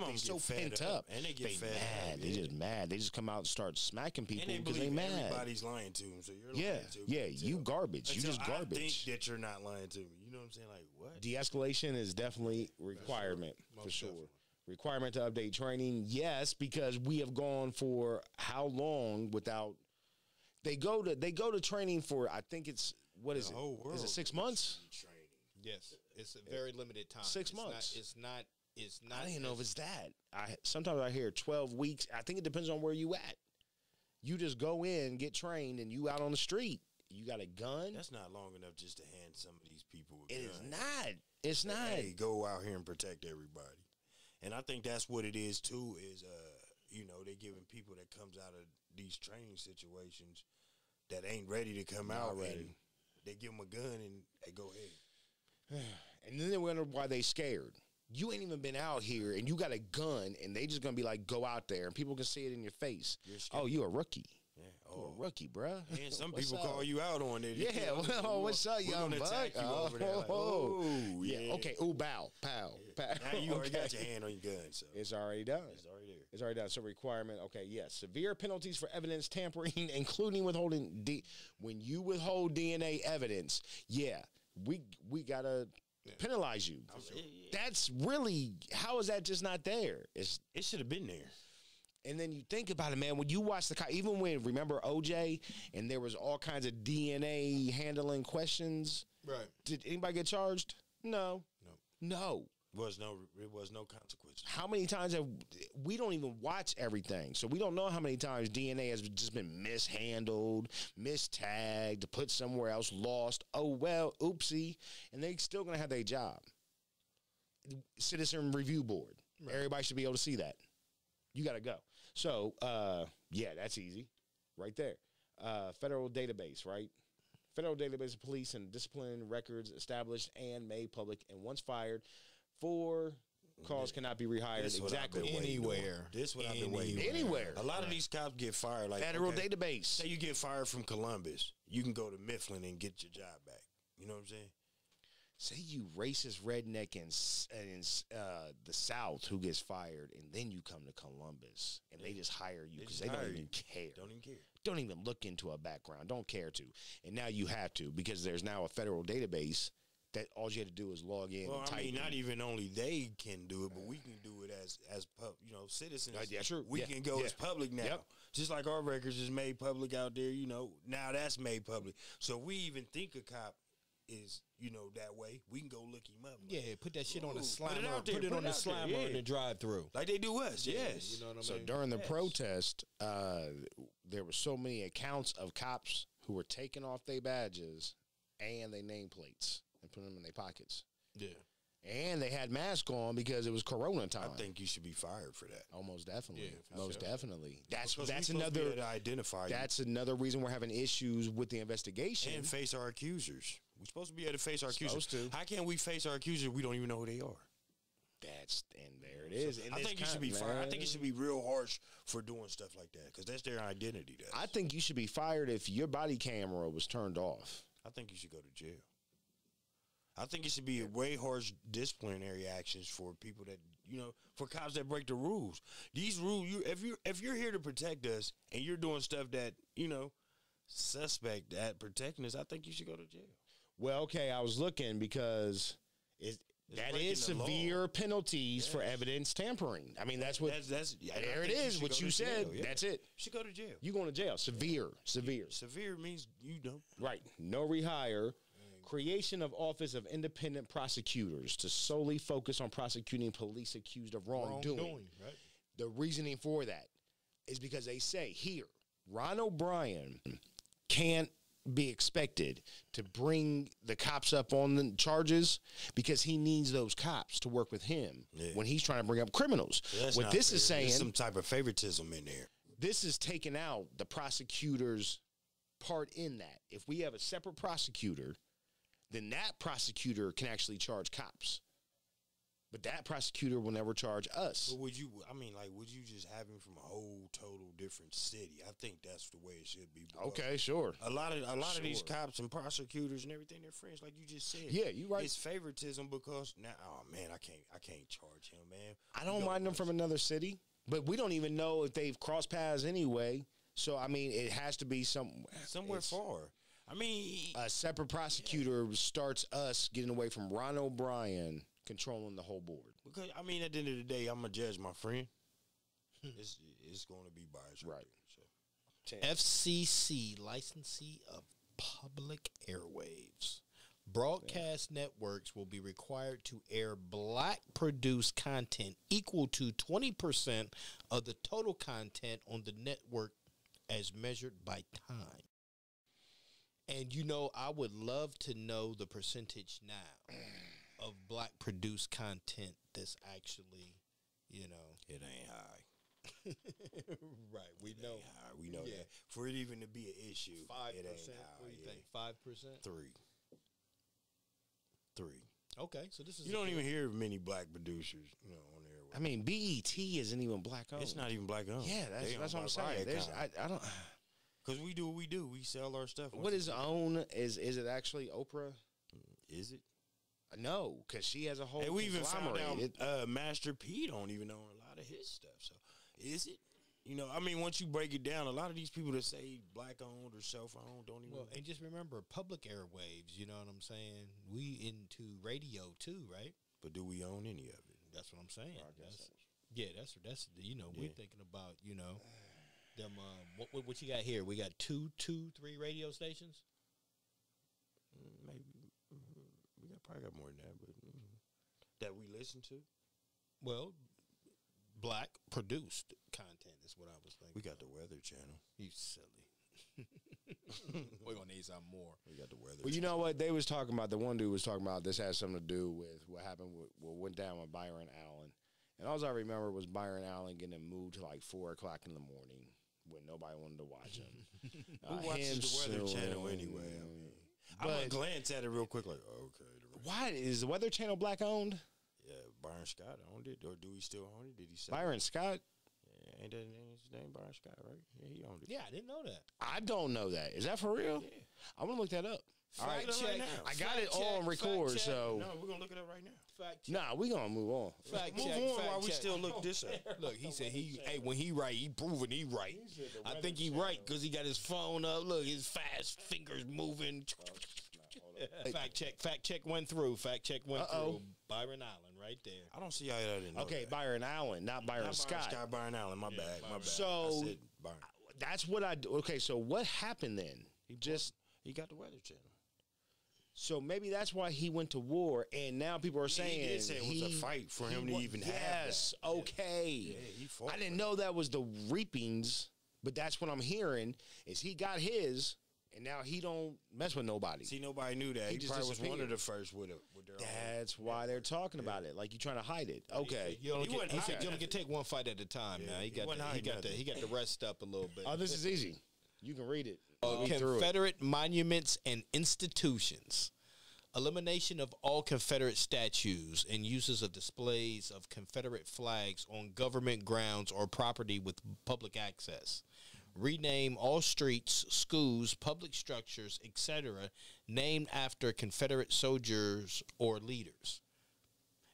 pent up. And they get fed mad. up. They just mad. They just come out and start smacking people because they mad. Everybody's lying to them, so you're lying to them. Yeah, you garbage. You just garbage. I think that you're not lying to me. You know what I'm saying? Like, what? De-escalation is definitely a requirement, for sure. Definitely. Requirement to update training, yes, because we have gone for how long without. They go to training for, I think it's, what is it? Whole world is it 6 months? Training. Yes, it's a very limited time. 6 months. It's not. I don't even know if it's that. Sometimes I hear 12 weeks. I think it depends on where you at. You just go in, get trained, and you out on the street. You got a gun. That's not long enough just to hand some of these people a gun. It is not. It's not. Hey, go out here and protect everybody. And I think that's what it is too. Is you know, they giving people that comes out of these training situations that ain't ready to come out ready. And they give them a gun and they go ahead. And then they wonder why they scared. You ain't even been out here, and you got a gun, and they just gonna be like, go out there, and people can see it in your face. Oh, you a rookie. Yeah. You a rookie, bruh. And some people call you out on it. Yeah, well, what's up, young buck? Attack you over there. Like, oh, yeah. Okay. Ooh, bow, pow, pow. Now you already got your hand on your gun, so it's already done. It's already there. It's already done. So requirement. Okay. Yes. Severe penalties for evidence tampering, including withholding. When you withhold DNA evidence, yeah, we gotta penalize you. That's really, how is that just not there? It should have been there. And then you think about it, man, when you watch even when, remember OJ, and there was all kinds of DNA handling questions. Right. Did anybody get charged? No. It was no consequence. How many times we don't even watch everything, so we don't know how many times DNA has just been mishandled, mistagged, put somewhere else, lost. Oh, well, oopsie. And they still going to have their job. Citizen Review Board. Right. Everybody should be able to see that. You got to go. So, yeah, that's easy right there. Federal database, right? Federal database of police and discipline records established and made public, and once fired, 4 calls cannot be rehired. Exactly. Anywhere. This what I've been waiting. Anywhere. A lot of these cops get fired. Like federal database. Say you get fired from Columbus, you can go to Mifflin and get your job back. You know what I'm saying? Say you racist redneck in the South who gets fired, and then you come to Columbus, and they just hire you because they don't even care. Don't even look into a background. Don't care to. And now you have to, because there's now a federal database that all you have to do is log in and type in. Not even only they can do it, but we can do it as citizens. Yeah, sure. We can go as public now. Yep. Just like our records is made public out there, now that's made public. So we even think a cop is, that way, we can go look him up. Yeah, put that shit on the slimer. Put it on the slimer in the drive-through. Like they do us, yes. You know what I mean? So during the protest, there were so many accounts of cops who were taking off their badges and their nameplates and putting them in their pockets. Yeah. And they had masks on because it was Corona time. I think you should be fired for that. Almost definitely. Yeah, most definitely. That's another to identify. That's another reason we're having issues with the investigation and face our accusers. We're supposed to be able to face our accusers. To. How can we face our accusers if we don't even know who they are? And there it is. I think you should be fired. I think you should be real harsh for doing stuff like that because that's their identity. I think you should be fired if your body camera was turned off. I think you should go to jail. I think it should be way harsh disciplinary actions for people that, for cops that break the rules. These rules, if you're here to protect us and you're doing stuff that, suspect at protecting us, I think you should go to jail. Well, okay, I was looking because that is severe penalties for evidence tampering. I mean, that's what. There it is. What you said. Yeah. That's it. You should go to jail. You going to jail? Severe. Severe means right. No rehire. Creation of Office of Independent Prosecutors to solely focus on prosecuting police accused of wrongdoing. Right. The reasoning for that is because they say here, Ron O'Brien can't be expected to bring the cops up on the charges because he needs those cops to work with him when he's trying to bring up criminals. What this is saying, there's some type of favoritism in there. this is taking out the prosecutor's part in that. If we have a separate prosecutor, then that prosecutor can actually charge cops. But that prosecutor will never charge us. But would you just have him from a whole total different city? I think that's the way it should be. Okay, sure. A lot of these cops and prosecutors and everything, they're friends, like you just said. Yeah, you right. It's favoritism because now, oh man, I can't charge him, man. I don't mind them from another city, but we don't even know if they've crossed paths anyway. So I mean, it has to be somewhere far. I mean, a separate prosecutor starts us getting away from Ron O'Brien controlling the whole board. Because I mean, at the end of the day, I'm gonna judge my friend. It's going to be biased, right? So. FCC, licensee of public airwaves. Broadcast networks will be required to air black-produced content equal to 20% of the total content on the network as measured by time. And, you know, I would love to know the percentage now of black-produced content that's actually, you know. It ain't high. Right, we know. We know that. For it even to be an issue, 5%. it ain't high. What do you think? 5%? 3. Okay, so this is. You don't even hear many black producers, on there. I mean, BET isn't even black owned. It's not even black owned. Yeah, that's what I'm saying. I don't. Because we do what we do. We sell our stuff. What is OWN? Is it actually Oprah? Is it? No, because she has a whole. Hey, we even found conglomerate. out Master P don't even own a lot of his stuff. So is it? I mean, once you break it down, a lot of these people that say black owned or self owned don't even. Well, and just remember, public airwaves. You know what I'm saying? We into radio too, right? But do we own any of it? That's what I'm saying. That's we're thinking about them. What you got here? We got 3 radio stations. Maybe we probably got more than that, but that we listen to. Well, black produced content is what I was thinking. We got the Weather Channel. You silly. We're gonna need something more. We got the Weather. Well, you know what they was talking about? The one dude was talking about this has something to do with what happened with what went down with Byron Allen. And all I remember was Byron Allen getting moved to like 4 o'clock in the morning when nobody wanted to watch him. Who watches the Weather Channel anyway? I'm gonna glance at it real quick, like, okay. Why is the Weather Channel black owned? Yeah, Byron Scott owned it, or do he still own it? Did he sell Byron it? Scott? Yeah, ain't that his name, Byron Scott, right? Yeah, he owned it. Yeah, I didn't know that. I don't know that. Is that for real? Yeah. I'm gonna look that up. All right, check. I got it on record, so No, we're gonna look it up right now. Fact check. nah, we gonna move on. Fact Move check. on Fact while we check. still look this up. Look, he said when he right, he proving he right. I think he right because he got his phone up. Look, his fast fingers moving. Fact check went through. Through. Byron Allen right there. I don't see how I didn't know Okay, that. Byron Allen, not Byron Scott. Byron Allen. My bad. So I said Byron. that's what I do. Okay, so what happened then? He got the Weather Channel. So maybe that's why he went to war, and now people are saying he did say it was a fight for him to even have that. Yes, okay. Yeah, he fought I didn't for know that was the reapings, but that's what I'm hearing is he got his, and now he don't mess with nobody. See, nobody knew that. He just probably was one disappeared. of the first with their own. That's why they're talking about it. Like you're trying to hide it. Okay. You only wasn't he hiding said you only nothing. can take one fight at a time. Now he got wasn't hiding he got the rest up a little bit. Oh, this is easy. You can read it. Read through it. Confederate monuments and institutions. Elimination of all Confederate statues and uses of displays of Confederate flags on government grounds or property with public access. Rename all streets, schools, public structures, etc., named after Confederate soldiers or leaders.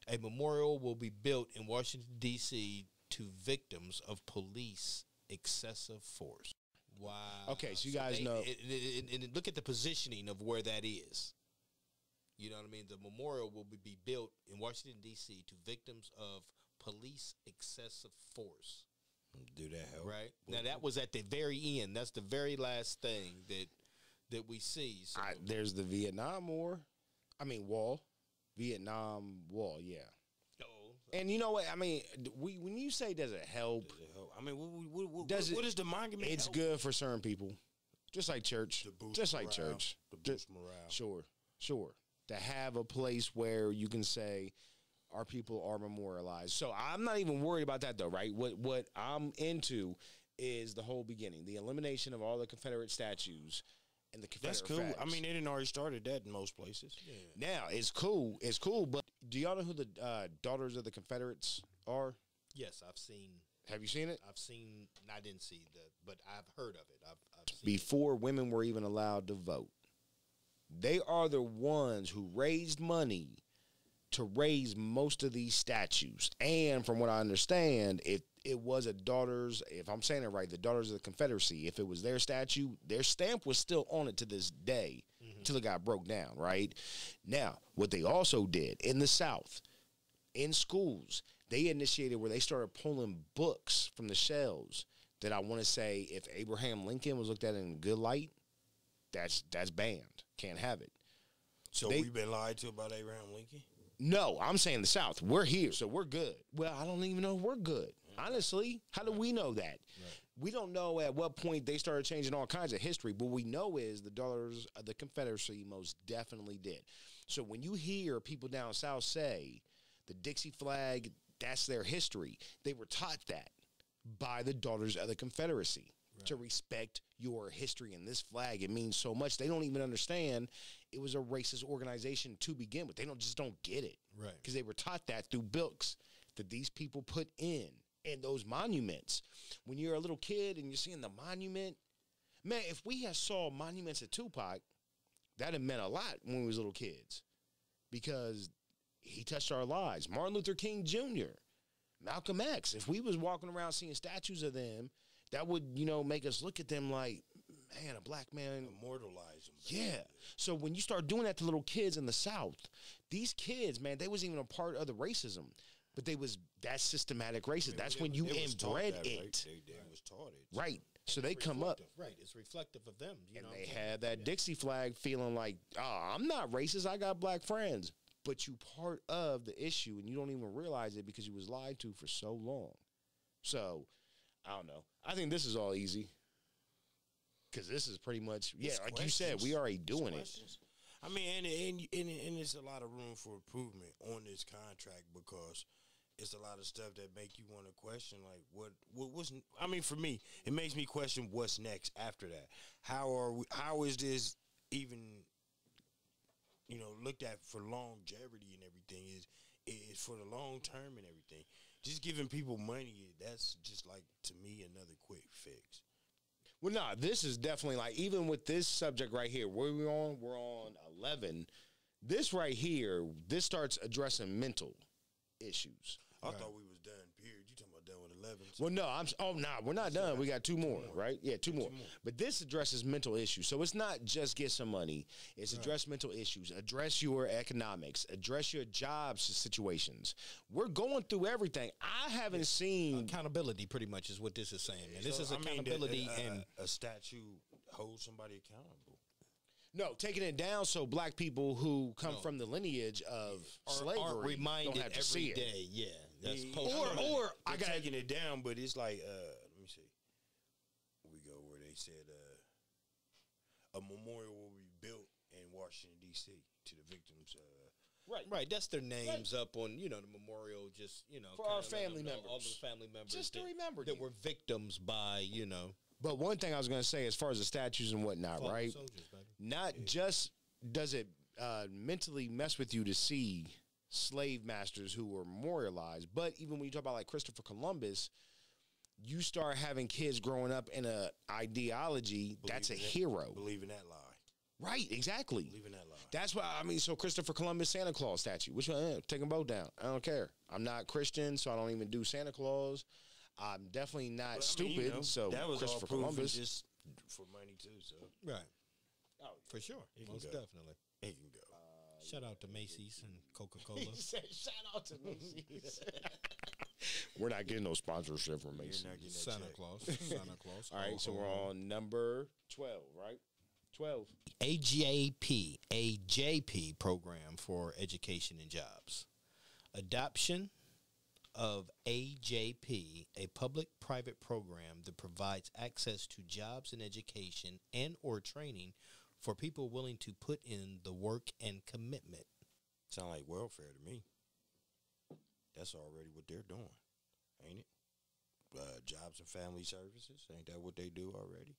A memorial will be built in Washington, D.C. to victims of police excessive force. Wow. Okay, so you guys know. And look at the positioning of where that is. You know what I mean? The memorial will be built in Washington, D.C. to victims of police excessive force. Do that help? Right? Now, that was at the very end. That's the very last thing that we see. So, There's the Vietnam War. Wall. Vietnam Wall, yeah. And you know what? I mean, when you say does it help? Does it help? I mean, what Does is the monument? It's help? good for certain people. Just like church. To boost Just like morale, church. to boost morale. Sure. To have a place where you can say our people are memorialized. So I'm not even worried about that though, right? What I'm into is the whole beginning, the elimination of all the Confederate statues and the Confederate That's cool. flags. I mean, they didn't already started that in most places. Yeah. Now it's cool, but do y'all know who the Daughters of the Confederates are? Yes, I've seen. Have you seen it? I've seen. I didn't see but I've heard of it. I've seen Before women were even allowed to vote. They are the ones who raised money to raise most of these statues. And from what I understand, it was a Daughters, if I'm saying it right, the Daughters of the Confederacy. If it was their statue, their stamp was still on it to this day till it got broke down, right? Now, what they also did in the South, in schools, they initiated where they started pulling books from the shelves that I want to say if Abraham Lincoln was looked at in a good light, that's banned. Can't have it. So we've been lied to about Abraham Lincoln? No, I'm saying the South. We're here, so we're good. Well, I don't even know if we're good. Honestly, how do we know that? Right. We don't know at what point they started changing all kinds of history, but we know is the Daughters of the Confederacy most definitely did. So when you hear people down South say the Dixie flag, that's their history, they were taught that by the Daughters of the Confederacy. Right. To respect your history and this flag. It means so much. They don't even understand it was a racist organization to begin with. They don't get it. Right. Because they were taught that through books that these people put in. And those monuments, when you're a little kid and you're seeing the monument, man, if we had saw monuments at Tupac, that had meant a lot when we was little kids. Because he touched our lives. Martin Luther King Jr., Malcolm X. If we was walking around seeing statues of them, that would, make us look at them like, man, a black man. Immortalize them. Yeah. So when you start doing that to little kids in the South, these kids, man, they wasn't even a part of the racism. But that's systematic racism. That's when you inbred it. Right? They was taught it. Right. So they come up. Right. It's reflective of them. And they had that Dixie flag feeling like, I'm not racist. I got black friends. But you part of the issue, and you don't even realize it because you was lied to for so long. So I don't know. I think this is all easy. Because this is pretty much, like you said, we already doing it. I mean, and there's a lot of room for improvement on this contract because it's a lot of stuff that make you want to question, like, what's, I mean, for me, it makes me question what's next after that. How is this even, looked at for longevity and everything is for the long term and everything. Just giving people money, that's just like, to me, another quick fix. Well, no, this is definitely like, even with this subject right here, where we're on 11. This right here, this starts addressing mental issues. I thought we was done, period. You talking about done with 11? Well, no, we're not done. We got two more, right? Yeah, two more. But this addresses mental issues. So it's not just get some money. It's address mental issues, address your economics, address your job situations. We're going through everything. I haven't seen... Accountability pretty much is what this is saying. And this is accountability and... A statue holds somebody accountable. No, taking it down so black people who come from the lineage of slavery are reminded don't have to every see day. it. Yeah, that's Or I got taking it down, but it's like let me see. We go where they said a memorial will be built in Washington D.C. to the victims. Right. That's their names up on the memorial. Just for our family members, all the family members, just to remember that were victims by But one thing I was going to say, as far as the statues and whatnot, right? Soldiers, baby. Not just does it mentally mess with you to see slave masters who were memorialized, but even when you talk about like Christopher Columbus, you start having kids growing up in a ideology that's a hero. Believing that lie. Right, exactly. Believing that lie. That's why, so Christopher Columbus Santa Claus statue, which one? Take them both down. I don't care. I'm not Christian, so I don't even do Santa Claus. I'm definitely not stupid, so that was Christopher all Columbus. Just for money too, so. Right. Oh, for sure. Most go. Definitely. He can go. Shout out to Macy's and Coca-Cola. He said, shout out to Macy's. We're not getting no sponsorship from Macy's. Santa Claus. All right, so we're on number 12, right? 12. AJP program for education and jobs. Adoption, of AJP, a public-private program that provides access to jobs and education and or training for people willing to put in the work and commitment. Sound like welfare to me. That's already what they're doing, ain't it? Jobs and family services, ain't that what they do already?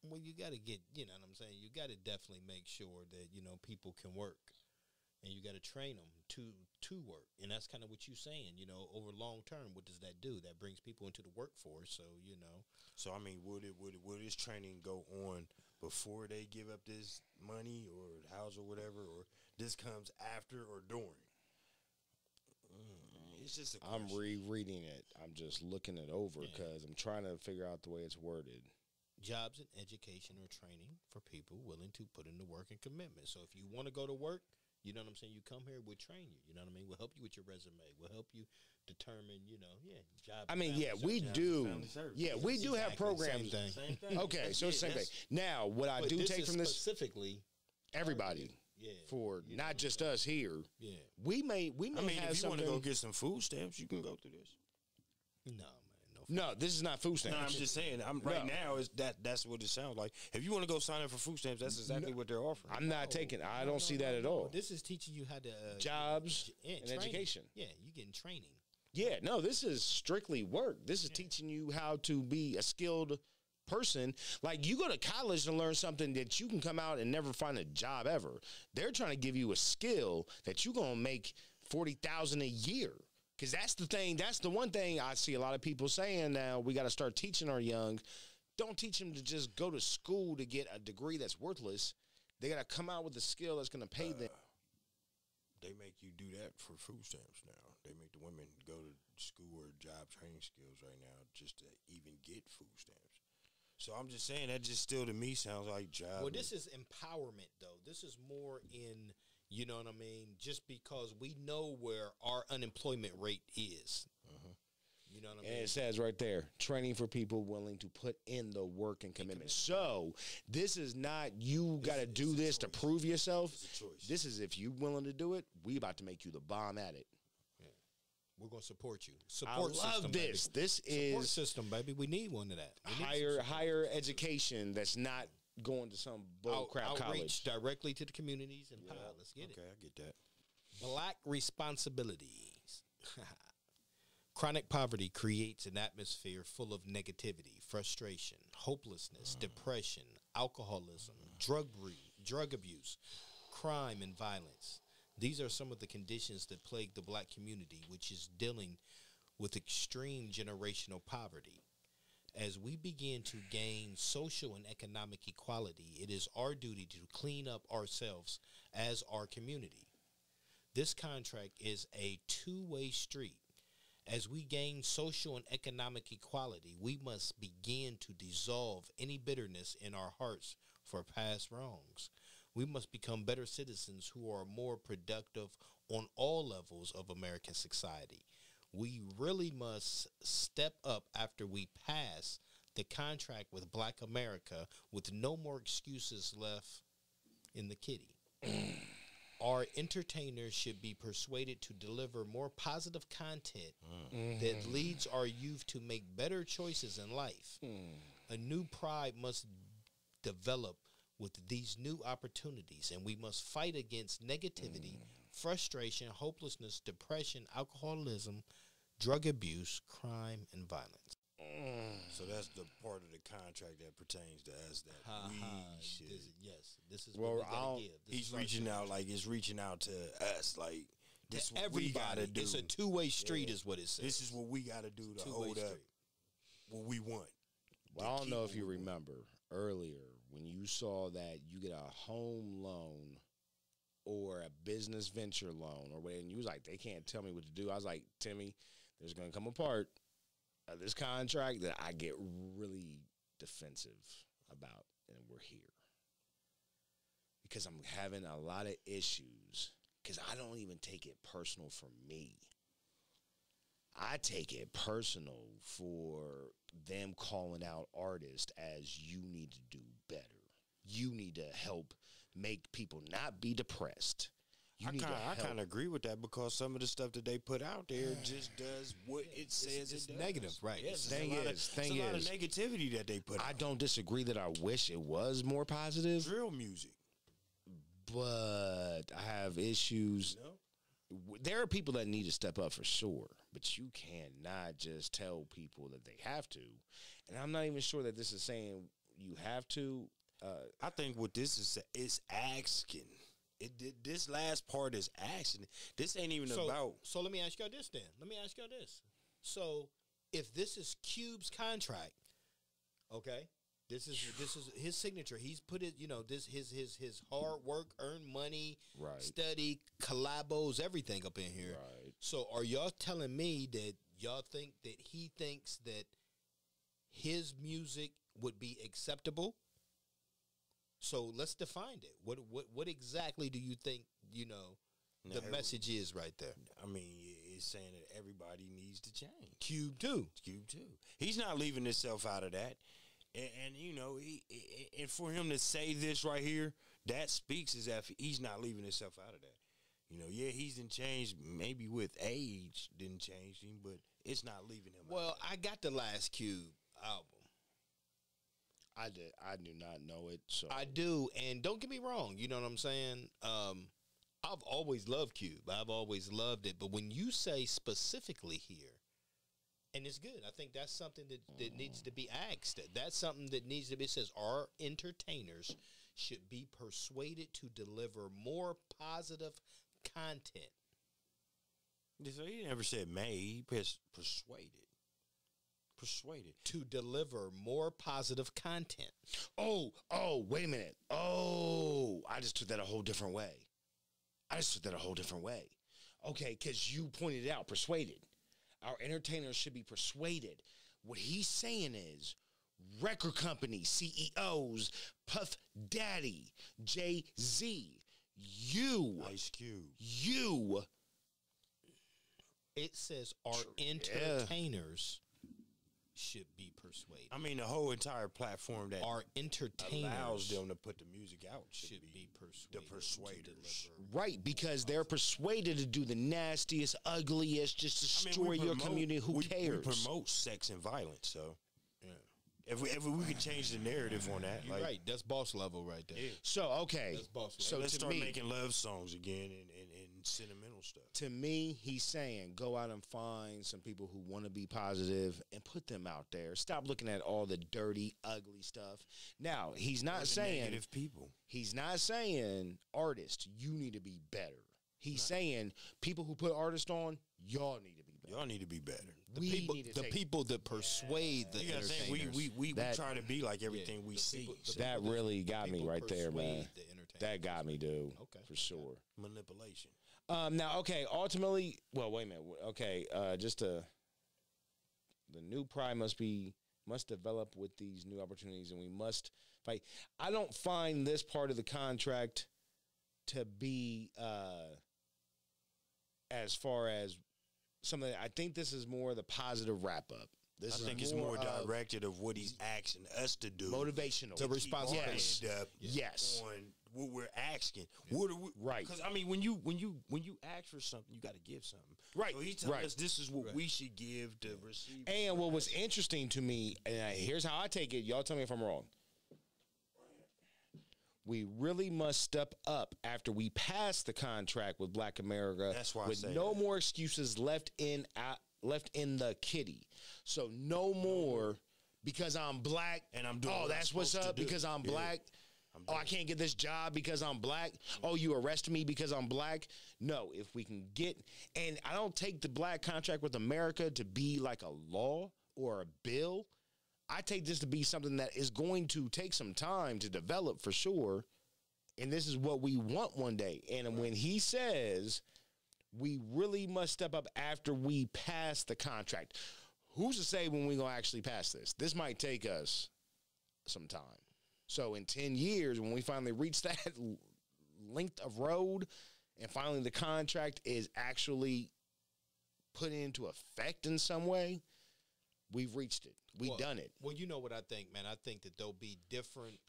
Well, you got to get, you know what I'm saying? You got to definitely make sure that, people can work. And you got to train them to work. And that's kind of what you're saying, over long term, what does that do? That brings people into the workforce. So, So, I mean, would this training go on before they give up this money or house or whatever, or this comes after or during? It's just a question. I'm rereading it. I'm just looking it over because I'm trying to figure out the way it's worded. Jobs and education or training for people willing to put in the work and commitment. So if you want to go to work, you know what I'm saying? You come here, we'll train you. You know what I mean? We'll help you with your resume. We'll help you determine, job. I mean, we do. Yeah, we do have programs. Same thing. Okay, so it's the same thing. Now, what I do take from this, specifically, everybody, for not just us here, we may I mean, have if you want something. to go get some food stamps, you can go through this. No, man. No, this is not food stamps. No, I'm just saying. Right now is that's what it sounds like. If you want to go sign up for food stamps, that's exactly what they're offering. I'm not taking. I don't see that at all. This is teaching you how to Jobs and training. education. Yeah, you getting training. Yeah, no, this is strictly work. This is teaching you how to be a skilled person. Like, you go to college to learn something that you can come out and never find a job ever. They're trying to give you a skill that you're gonna make $40,000 a year. Because that's the thing. That's the one thing I see a lot of people saying now. We got to start teaching our young. Don't teach them to just go to school to get a degree that's worthless. They got to come out with a skill that's going to pay them. They make you do that for food stamps now. They make the women go to school or job training skills right now just to even get food stamps. So I'm just saying that just still to me sounds like job. Well, this is empowerment, though. This is more in, you know what I mean, just because we know where our unemployment rate is. You know what I mean? And it says right there, training for people willing to put in the work and commitment. So this is not you got to do this to prove yourself. It's a choice. This is if you willing to do it, we about to make you the bomb at it. We're going to support you. I Support love system, this. Baby. This Support is system, baby. We need one of that. We need higher education that's not going to some bull crap outreach college. directly to the communities and power. Let's get it. Okay, I get that. Black responsibilities. Chronic poverty creates an atmosphere full of negativity, frustration, hopelessness, depression, alcoholism, drug abuse, crime, and violence. These are some of the conditions that plague the black community, which is dealing with extreme generational poverty. As we begin to gain social and economic equality, it is our duty to clean up ourselves as our community. This contract is a two-way street. As we gain social and economic equality, we must begin to dissolve any bitterness in our hearts for past wrongs. We must become better citizens who are more productive on all levels of American society. We really must step up after we pass the contract with Black America with no more excuses left in the kitty. Our entertainers should be persuaded to deliver more positive content that leads our youth to make better choices in life. A new pride must develop with these new opportunities, and we must fight against negativity, frustration, hopelessness, depression, alcoholism, drug abuse, crime, and violence. So that's the part of the contract that pertains to us that we should. This is Well, what we gotta give. This He's is our reaching shit. out like it's reaching out to us. Like this To is what we everybody. gotta do. It's a two-way street, is what it says. This is what we gotta do to Two-way hold up street. what we want. Well, I don't know if you remember earlier when you saw that you get a home loan or a business venture loan or whatever, and you was like, they can't tell me what to do. I was like, Timmy, there's going to come a part of this contract that I get really defensive about, and we're here. Because I'm having a lot of issues, because I don't even take it personal for me. I take it personal for them calling out artists as you need to do better. You need to help make people not be depressed. You need to I help. kind of agree with that because some of the stuff that they put out there just does what it says it's it does. negative, right. Yes, Thing it's a lot of is, negativity that they put out. I don't disagree that I wish it was more positive, Drill music. but I have issues. You know? There are people that need to step up for sure, but you cannot just tell people that they have to. And I'm not even sure that this is saying you have to. I think what this is asking. This last part is asking. This ain't even about. So let me ask y'all this then. Let me ask y'all this. So if this is Cube's contract, okay, this is his signature. He's put it. You know, this his hard work, earned money, Right. study, collabos, everything up in here. Right. So are y'all telling me that y'all think that he thinks that his music would be acceptable? So let's define it. What exactly do you think, you know, the message is right there? I mean, it's saying that everybody needs to change. Cube too. Cube too. He's not leaving himself out of that. And you know, and for him to say this right here, that speaks as if he's not leaving himself out of that. You know, yeah, he's didn't change. Maybe with age didn't change him, but it's not leaving him. Well, I got the last Cube album. I do not know it. So I do, and don't get me wrong. You know what I'm saying? I've always loved Cube. I've always loved it. But when you say specifically here, and it's good, I think that's something that needs to be asked. That's something that needs to be. It says our entertainers should be persuaded to deliver more positive content. So he never said may. He persuaded. Persuaded. To deliver more positive content. Oh, wait a minute. Oh, I just took that a whole different way. Okay, because you pointed it out, persuaded. Our entertainers should be persuaded. What he's saying is record company CEOs, Puff Daddy, Jay-Z, Ice Cube. you. It says our entertainers should be persuaded. I mean, the whole entire platform that Our entertainers allows them to put the music out should be persuaded. the to persuaders. deliver. Right, because they're persuaded to do the nastiest, ugliest, just destroy we your promote- community. Who we cares? promote sex and violence, so yeah. If we could change the narrative on that, You're like, right. That's boss level right there. Yeah. So, okay. That's boss So let's to start me, making love songs again and sentimental stuff. to me, he's saying go out and find some people who want to be positive and put them out there. Stop looking at all the dirty, ugly stuff. Now, he's not The saying negative people. he's not saying artists, you need to be better. He's saying people who put artists on, y'all need to be better. Y'all need to be better. We need to The take- people that persuade the You gotta think entertainers. we That- try to be like everything Yeah, we the see. people- the So That people really got me people right there, man. persuade the entertainers. That got me, dude. Okay. For sure. manipulation. Now, okay, ultimately, well, wait a minute. Okay, the new pride must develop with these new opportunities, and we must fight. I don't find this part of the contract to be as far as something. I think this is more the positive wrap up. This I is think it's more of directed of what he's asking us to do. motivational. To responsibility. Yes. End up Yes. on what we're asking. What are we, Right. Because I mean, when you ask for something, you got to give something. Right, So he's telling right. us this is what we should give to receive. And what was interesting to me, and here's how I take it. Y'all tell me if I'm wrong. We really must step up after we pass the contract with Black America. That's why I with say no that. more excuses left in the kitty. So no more because I'm black And I'm doing Oh, what I'm that's what's supposed to up do. because I'm Yeah. black. I'm Oh, I doing- can't get this job because I'm black. Oh, you arrest me because I'm black. No, if we can get, and I don't take the black contract with America to be like a law or a bill. I take this to be something that is going to take some time to develop for sure. And this is what we want one day. And when he says we really must step up after we pass the contract, who's to say when we're going to actually pass this? This might take us some time. So in 10 years, when we finally reach that length of road and finally the contract is actually put into effect in some way, we've reached it. We've done it. Well, you know what I think, man. I think that there'll be different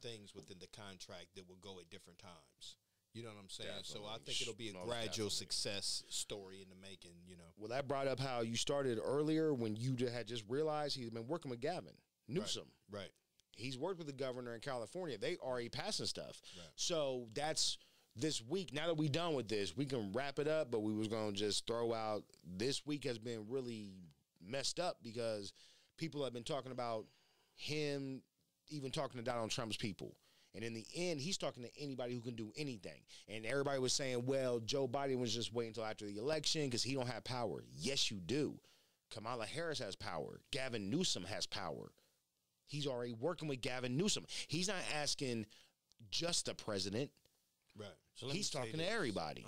things within the contract that will go at different times. You know what I'm saying? So I Definitely. think it'll be a Most gradual definitely. success story in the making, you know. Well, that brought up how you started earlier when you had just realized he's been working with Gavin Newsom. Right. He's worked with the governor in California. They already passing stuff. Right. So that's this week. Now that we done with this, we can wrap it up, but we was going to just throw out this week has been really messed up because people have been talking about him even talking to Donald Trump's people. And in the end, he's talking to anybody who can do anything. And everybody was saying, well, Joe Biden was just waiting until after the election because he don't have power. Yes, you do. Kamala Harris has power. Gavin Newsom has power. He's already working with Gavin Newsom. He's not asking just the president. Right. So let me He's say talking to this. everybody.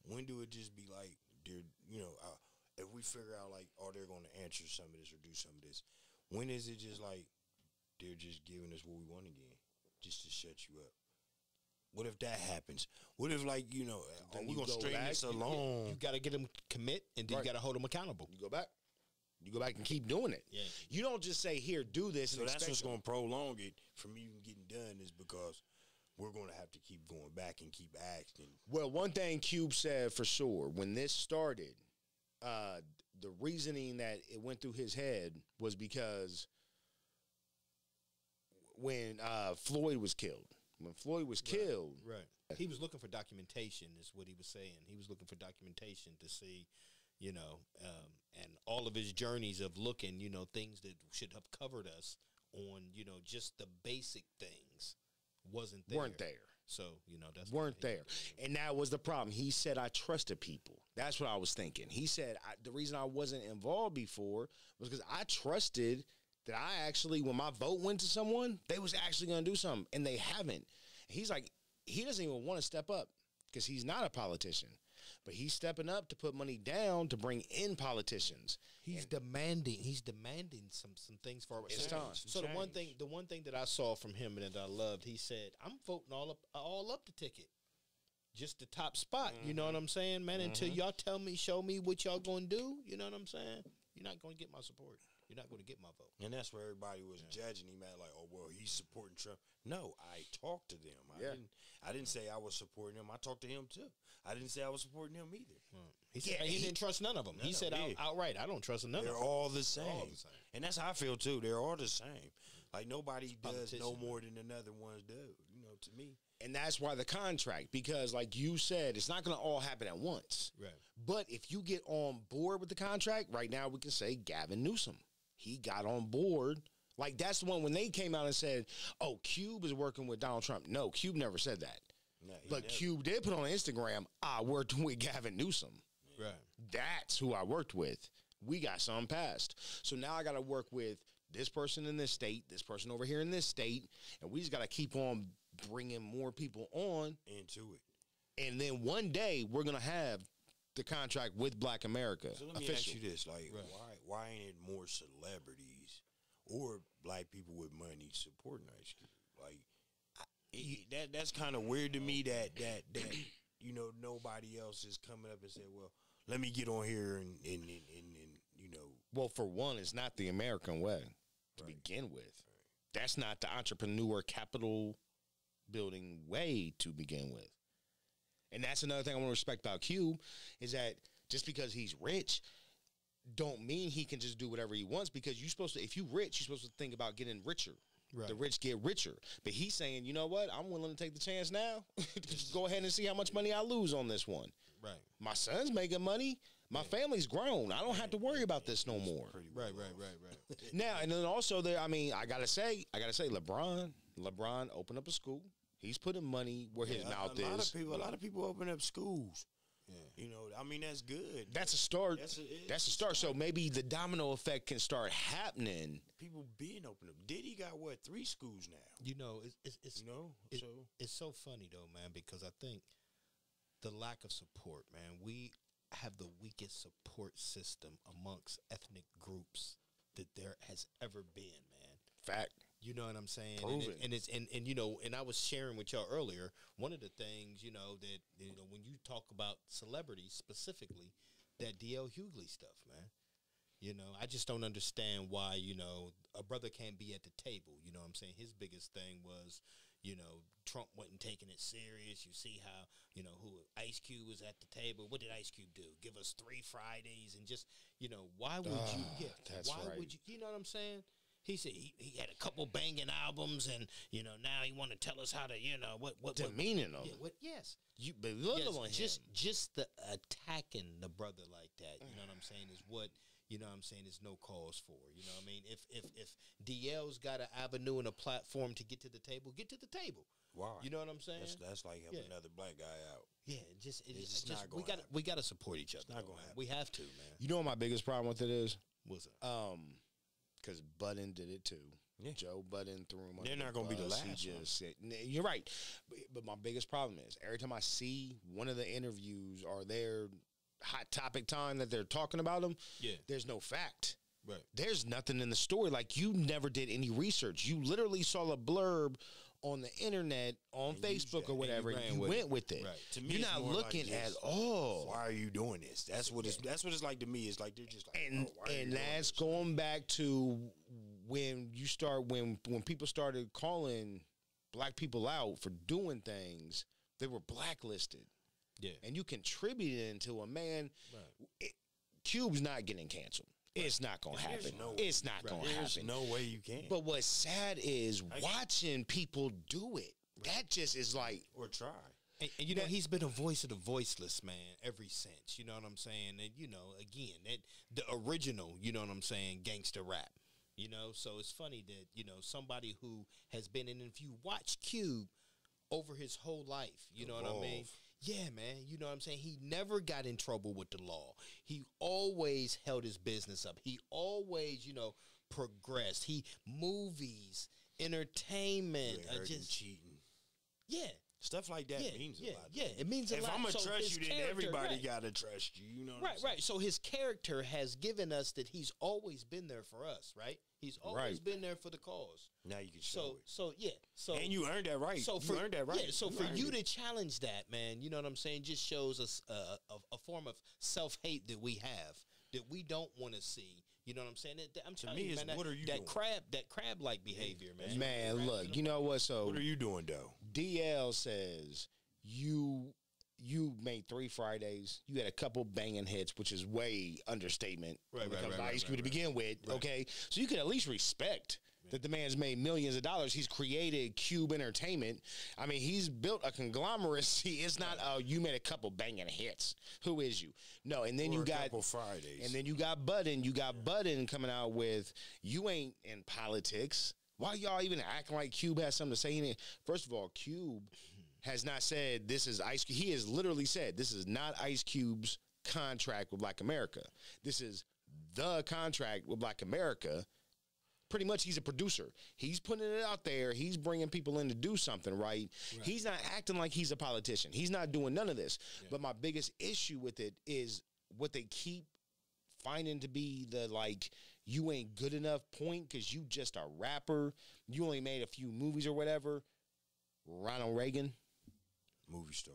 When do it just be like, dude, you know, if we figure out like, oh, they're going to answer some of this or do some of this, when is it just like they're just giving us what we want again, just to shut you up? What if that happens? What if, like, you know, Then we're you going to go string back, this you- along? You got to get them commit, and then Right. you got to hold them accountable. You go back. You go back and keep doing it. Yeah. You don't just say, here, do this. So and that's expect what's them. going to prolong it from even getting done is because we're going to have to keep going back and keep asking. Well, one thing Cube said for sure, when this started, the reasoning that it went through his head was because when Floyd was killed, Right. He was looking for documentation, is what he was saying. He was looking for documentation to see, you know, and all of his journeys of looking, you know, things that should have covered us on, you know, just the basic things weren't there. So, you know, that's Weren't there. And that was the problem. He said, I trusted people. That's what I was thinking. He said, the reason I wasn't involved before was because I trusted that I actually, when my vote went to someone, they was actually going to do something, and they haven't. He's like, he doesn't even want to step up because he's not a politician, but he's stepping up to put money down to bring in politicians. He's demanding some things for It's time. So the one thing that I saw from him and that I loved, he said, I'm voting all up the ticket. Just the top spot, you know what I'm saying, man? Until y'all show me what y'all gonna do, you know what I'm saying? You're not gonna get my support. You're not gonna get my vote. And that's where everybody was judging him at, like, oh, well, he's supporting Trump. No, I talked to them. I didn't say I was supporting him. I talked to him too. I didn't say I was supporting him either. He said he didn't trust none of them. He said outright, I don't trust none of They're them. all the same. all the same. And that's how I feel too. They're all the same. Like nobody does no Politician, more than another ones do. You know, to me. And that's why the contract, because like you said, it's not going to all happen at once. Right. But if you get on board with the contract, right now we can say Gavin Newsom. He got on board. Like that's the one when they came out and said, oh, Cube is working with Donald Trump. No, Cube never said that. No, he But never- Cube did put on Instagram, I worked with Gavin Newsom. Right. That's who I worked with. We got something passed. So now I got to work with this person in this state, this person over here in this state, and we just got to keep on bringing more people on. into it. And then one day we're going to have the contract with Black America. So let me official. ask you this: like, why ain't it more celebrities or black people with money supporting Ice Cube? Like, that's kind of weird to me. That you know nobody else is coming up and saying, well, let me get on here and you know. Well, for one, it's not the American way to begin with. That's not the entrepreneur capital building way to begin with. And that's another thing I want to respect about Cube is that just because he's rich don't mean he can just do whatever he wants, because you're supposed to, if you're rich, you're supposed to think about getting richer. Right. The rich get richer. But he's saying, you know what? I'm willing to take the chance now. Just go ahead and see how much money I lose on this one. Right. My son's making money. My family's grown. I don't have to worry about this no more. Right. Now, and then also there, I mean, I gotta say, LeBron opened up a school. He's putting money where his mouth is. A lot of people open up schools. Yeah. You know, I mean, that's good. That's a start. It's That's a start. So maybe the domino effect can start happening. People being open up. Diddy got what, 3 schools now? You know, it's You know, so it's so funny though, man, because I think the lack of support, man, we have the weakest support system amongst ethnic groups that there has ever been, man. Fact. You know what I'm saying? Proven. And you know, and I was sharing with y'all earlier, one of the things, you know, that, you know, when you talk about celebrities specifically, that DL Hughley stuff, man. You know, I just don't understand why, you know, a brother can't be at the table. You know what I'm saying? His biggest thing was, you know, Trump wasn't taking it serious. You see how, you know, who Ice Cube was at the table. What did Ice Cube do? Give us 3 Fridays and just, you know, why would you get? That's why right. would you? You know what I'm saying? He said he had a couple banging albums, and you know now he want to tell us how to, you know, what Demeaning them. Yeah, yes. You belittling Yes, him. just the attacking the brother like that, you know what I'm saying, is what, you know what I'm saying, is no cause for. You know what I mean? If DL's got an avenue and a platform to get to the table, get to the table. Why? You know what I'm saying? That's like helping Yeah. another black guy out. Yeah, It's it's not just gonna we got to support each other. not though, gonna man. happen. We have to, man. You know what my biggest problem with it is? What's it? Because Budden did it too. Yeah. Joe Budden threw him. They're under not gonna be the bus. last He one. just said, you're right, but my biggest problem is every time I see one of the interviews or their hot topic time that they're talking about them, Yeah. there's no fact. Right. There's nothing in the story. Like, you never did any research. You literally saw a blurb on the internet, on And used Facebook that, or and whatever, you and ran you with went it. with it. Right. To me, You're it's not more looking like at just, all. Why are you doing this? That's what it's like to me. It's like they're just like, And oh, why are you and doing that's this? going back to when people started calling black people out for doing things, they were blacklisted. Yeah. And you contributed to a man. Right. Cube's not getting canceled. It's not going to There's happen. no- It's not going to There's happen. no way you can. But what's sad is watching people do it. That just is like, or try. And you know, he's been a voice of the voiceless, man, ever since. You know what I'm saying? And, you know, again, the original, you know what I'm saying, gangster rap. You know, so it's funny that, you know, somebody who has been in, if you watch Cube over his whole life, you know what I mean? Evolve. Yeah, man, you know what I'm saying? He never got in trouble with the law. He always held his business up. He always, you know, progressed. Movies, entertainment, You ain't heard him just, cheating. yeah. Stuff like that means a lot. Yeah, it means a If lot. I'm gonna So trust his you, then character- everybody right. gotta trust you. You know what I'm Right, saying? right. So his character has given us that he's always been there for us, right? He's always Right. been there for the cause. Now you can show it. So yeah. So And you earned that right. So you earned that right. Yeah. So You for earned you it. to challenge that, man, you know what I'm saying, just shows us a form of self-hate that we have that we don't want to see. You know what I'm saying? I'm telling me, you, it's man, what are you that doing? crab-like behavior, man. man, look, you know what? So What are you doing, though? DL says you made 3 Fridays. You had a couple banging hits, which is way understatement. Right, when it right, comes to right, Ice right, Cube to begin with. Okay, so you can at least respect that the man's made millions of dollars. He's created Cube Entertainment. I mean, he's built a conglomeracy. It's not you made a couple banging hits. Who is you? No, and then Or you a got couple Fridays. and then you got Budden. You got Budden coming out with you ain't in politics. Why y'all even acting like Cube has something to say in it? First of all, Cube has not said this is Ice Cube. He has literally said this is not Ice Cube's contract with Black America. This is the contract with Black America. Pretty much he's a producer. He's putting it out there. He's bringing people in to do something, right? He's not acting like he's a politician. He's not doing none of this. But my biggest issue with it is what they keep finding to be the, like, you ain't good enough point because you just a rapper. You only made a few movies or whatever. Ronald Reagan. Movie star.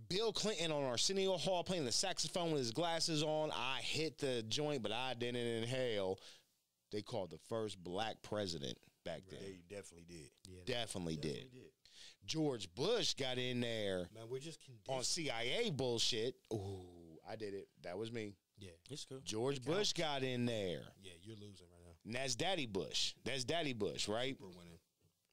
Bill Clinton on Arsenio Hall playing the saxophone with his glasses on. I hit the joint, but I didn't inhale. They called the first black president back then. They definitely did. Definitely did. George Bush got in there Man, we're just conditioned. on CIA bullshit. Ooh, I did it. That was me. Yeah. It's cool. George Bush got in there. Yeah, you're losing right now. And that's Daddy Bush. That's Daddy Bush, right? We're winning.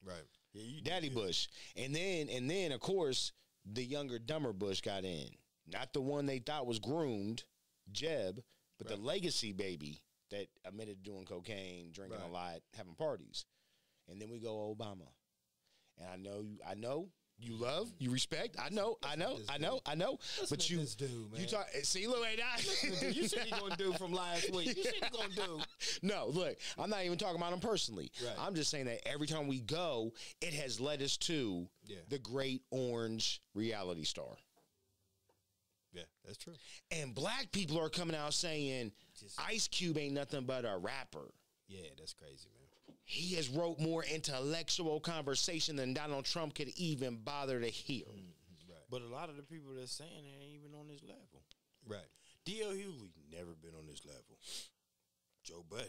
Right. Yeah, you Daddy Bush. And then of course, the younger, dumber Bush got in. Not the one they thought was groomed, Jeb, but the legacy baby that admitted to doing cocaine, drinking a lot, having parties. And then we go Obama. And I know, you love, you respect. I know. But to you, this dude, man. you talk. See, look, ain't I? You said you're going to do from last week. You said you're going to do. No, look, I'm not even talking about him personally. Right. I'm just saying that every time we go, it has led us to the great orange reality star. Yeah, that's true. And black people are coming out saying Ice Cube ain't nothing but a rapper. Yeah, that's crazy, man. He has wrote more intellectual conversation than Donald Trump could even bother to hear. But a lot of the people that's saying it ain't even on this level. Right. D.L. Hughley never been on this level. Joe Budden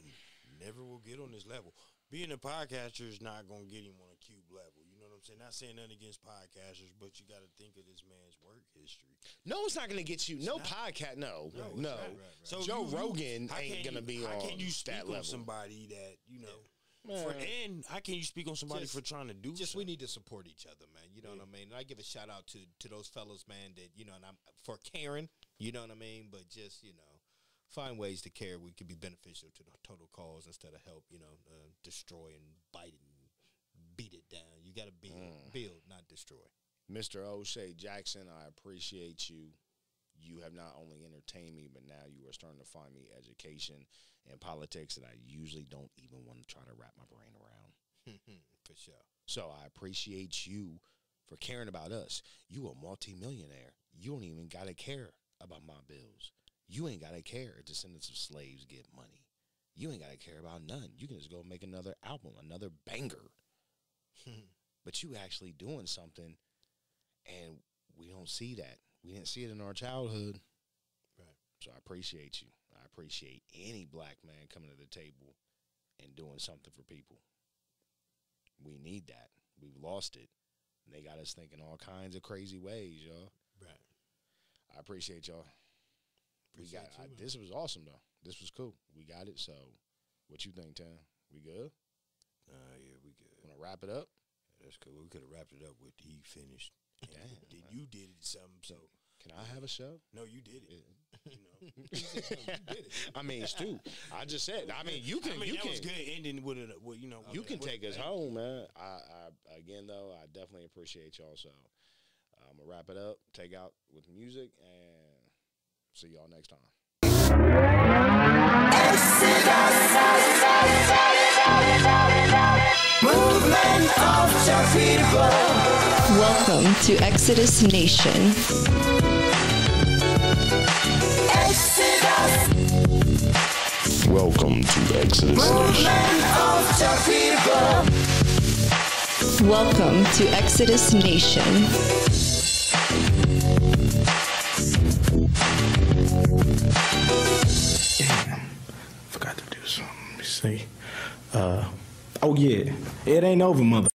never will get on this level. Being a podcaster is not going to get him on a cube level. You know what I'm saying? Not saying nothing against podcasters, but you got to think of this man's work history. No, it's not going to get you. Podcast. No. Right. So Joe Rogan ain't going to be on how can you speak that on level. somebody that, you know, Man. and how can you speak on somebody for trying to do Just something? we need to support each other, man. You know what I mean? And I give a shout out to those fellas, man, that, you know, and I'm for caring, you know what I mean? But just, you know, find ways to care we could be beneficial to the total cause instead of help, you know, destroy and bite it and beat it down. You got to build, not destroy. Mr. O'Shea Jackson, I appreciate you. You have not only entertained me, but now you are starting to find me education and politics that I usually don't even want to try to wrap my brain around. For sure. So I appreciate you for caring about us. You a multimillionaire. You don't even got to care about my bills. You ain't got to care if descendants of slaves get money. You ain't got to care about none. You can just go make another album, another banger. But you actually doing something, and we don't see that. We didn't see it in our childhood. Right. So I appreciate you. I appreciate any black man coming to the table and doing something for people. We need that. We've lost it. And they got us thinking all kinds of crazy ways, y'all. Right. I appreciate y'all. Appreciate you, man. This was awesome, though. This was cool. We got it. So what you think, Tam? We good? Yeah, we good. Want to wrap it up? That's cool. We could have wrapped it up with he finished. Damn. You did something, so. Can I have a show? No, you did it. You know. You did it. I mean, Stu, I just said, you can. that was good ending with it. With, you know, You can take us home, man. I again, though, I definitely appreciate y'all. So I'm going to wrap it up, take out with music, and see y'all next time. Welcome to Exodus Nation. Welcome to Exodus Nation. Welcome to Exodus Nation. Forgot to do something. Let me see. Oh yeah, it ain't over, mother.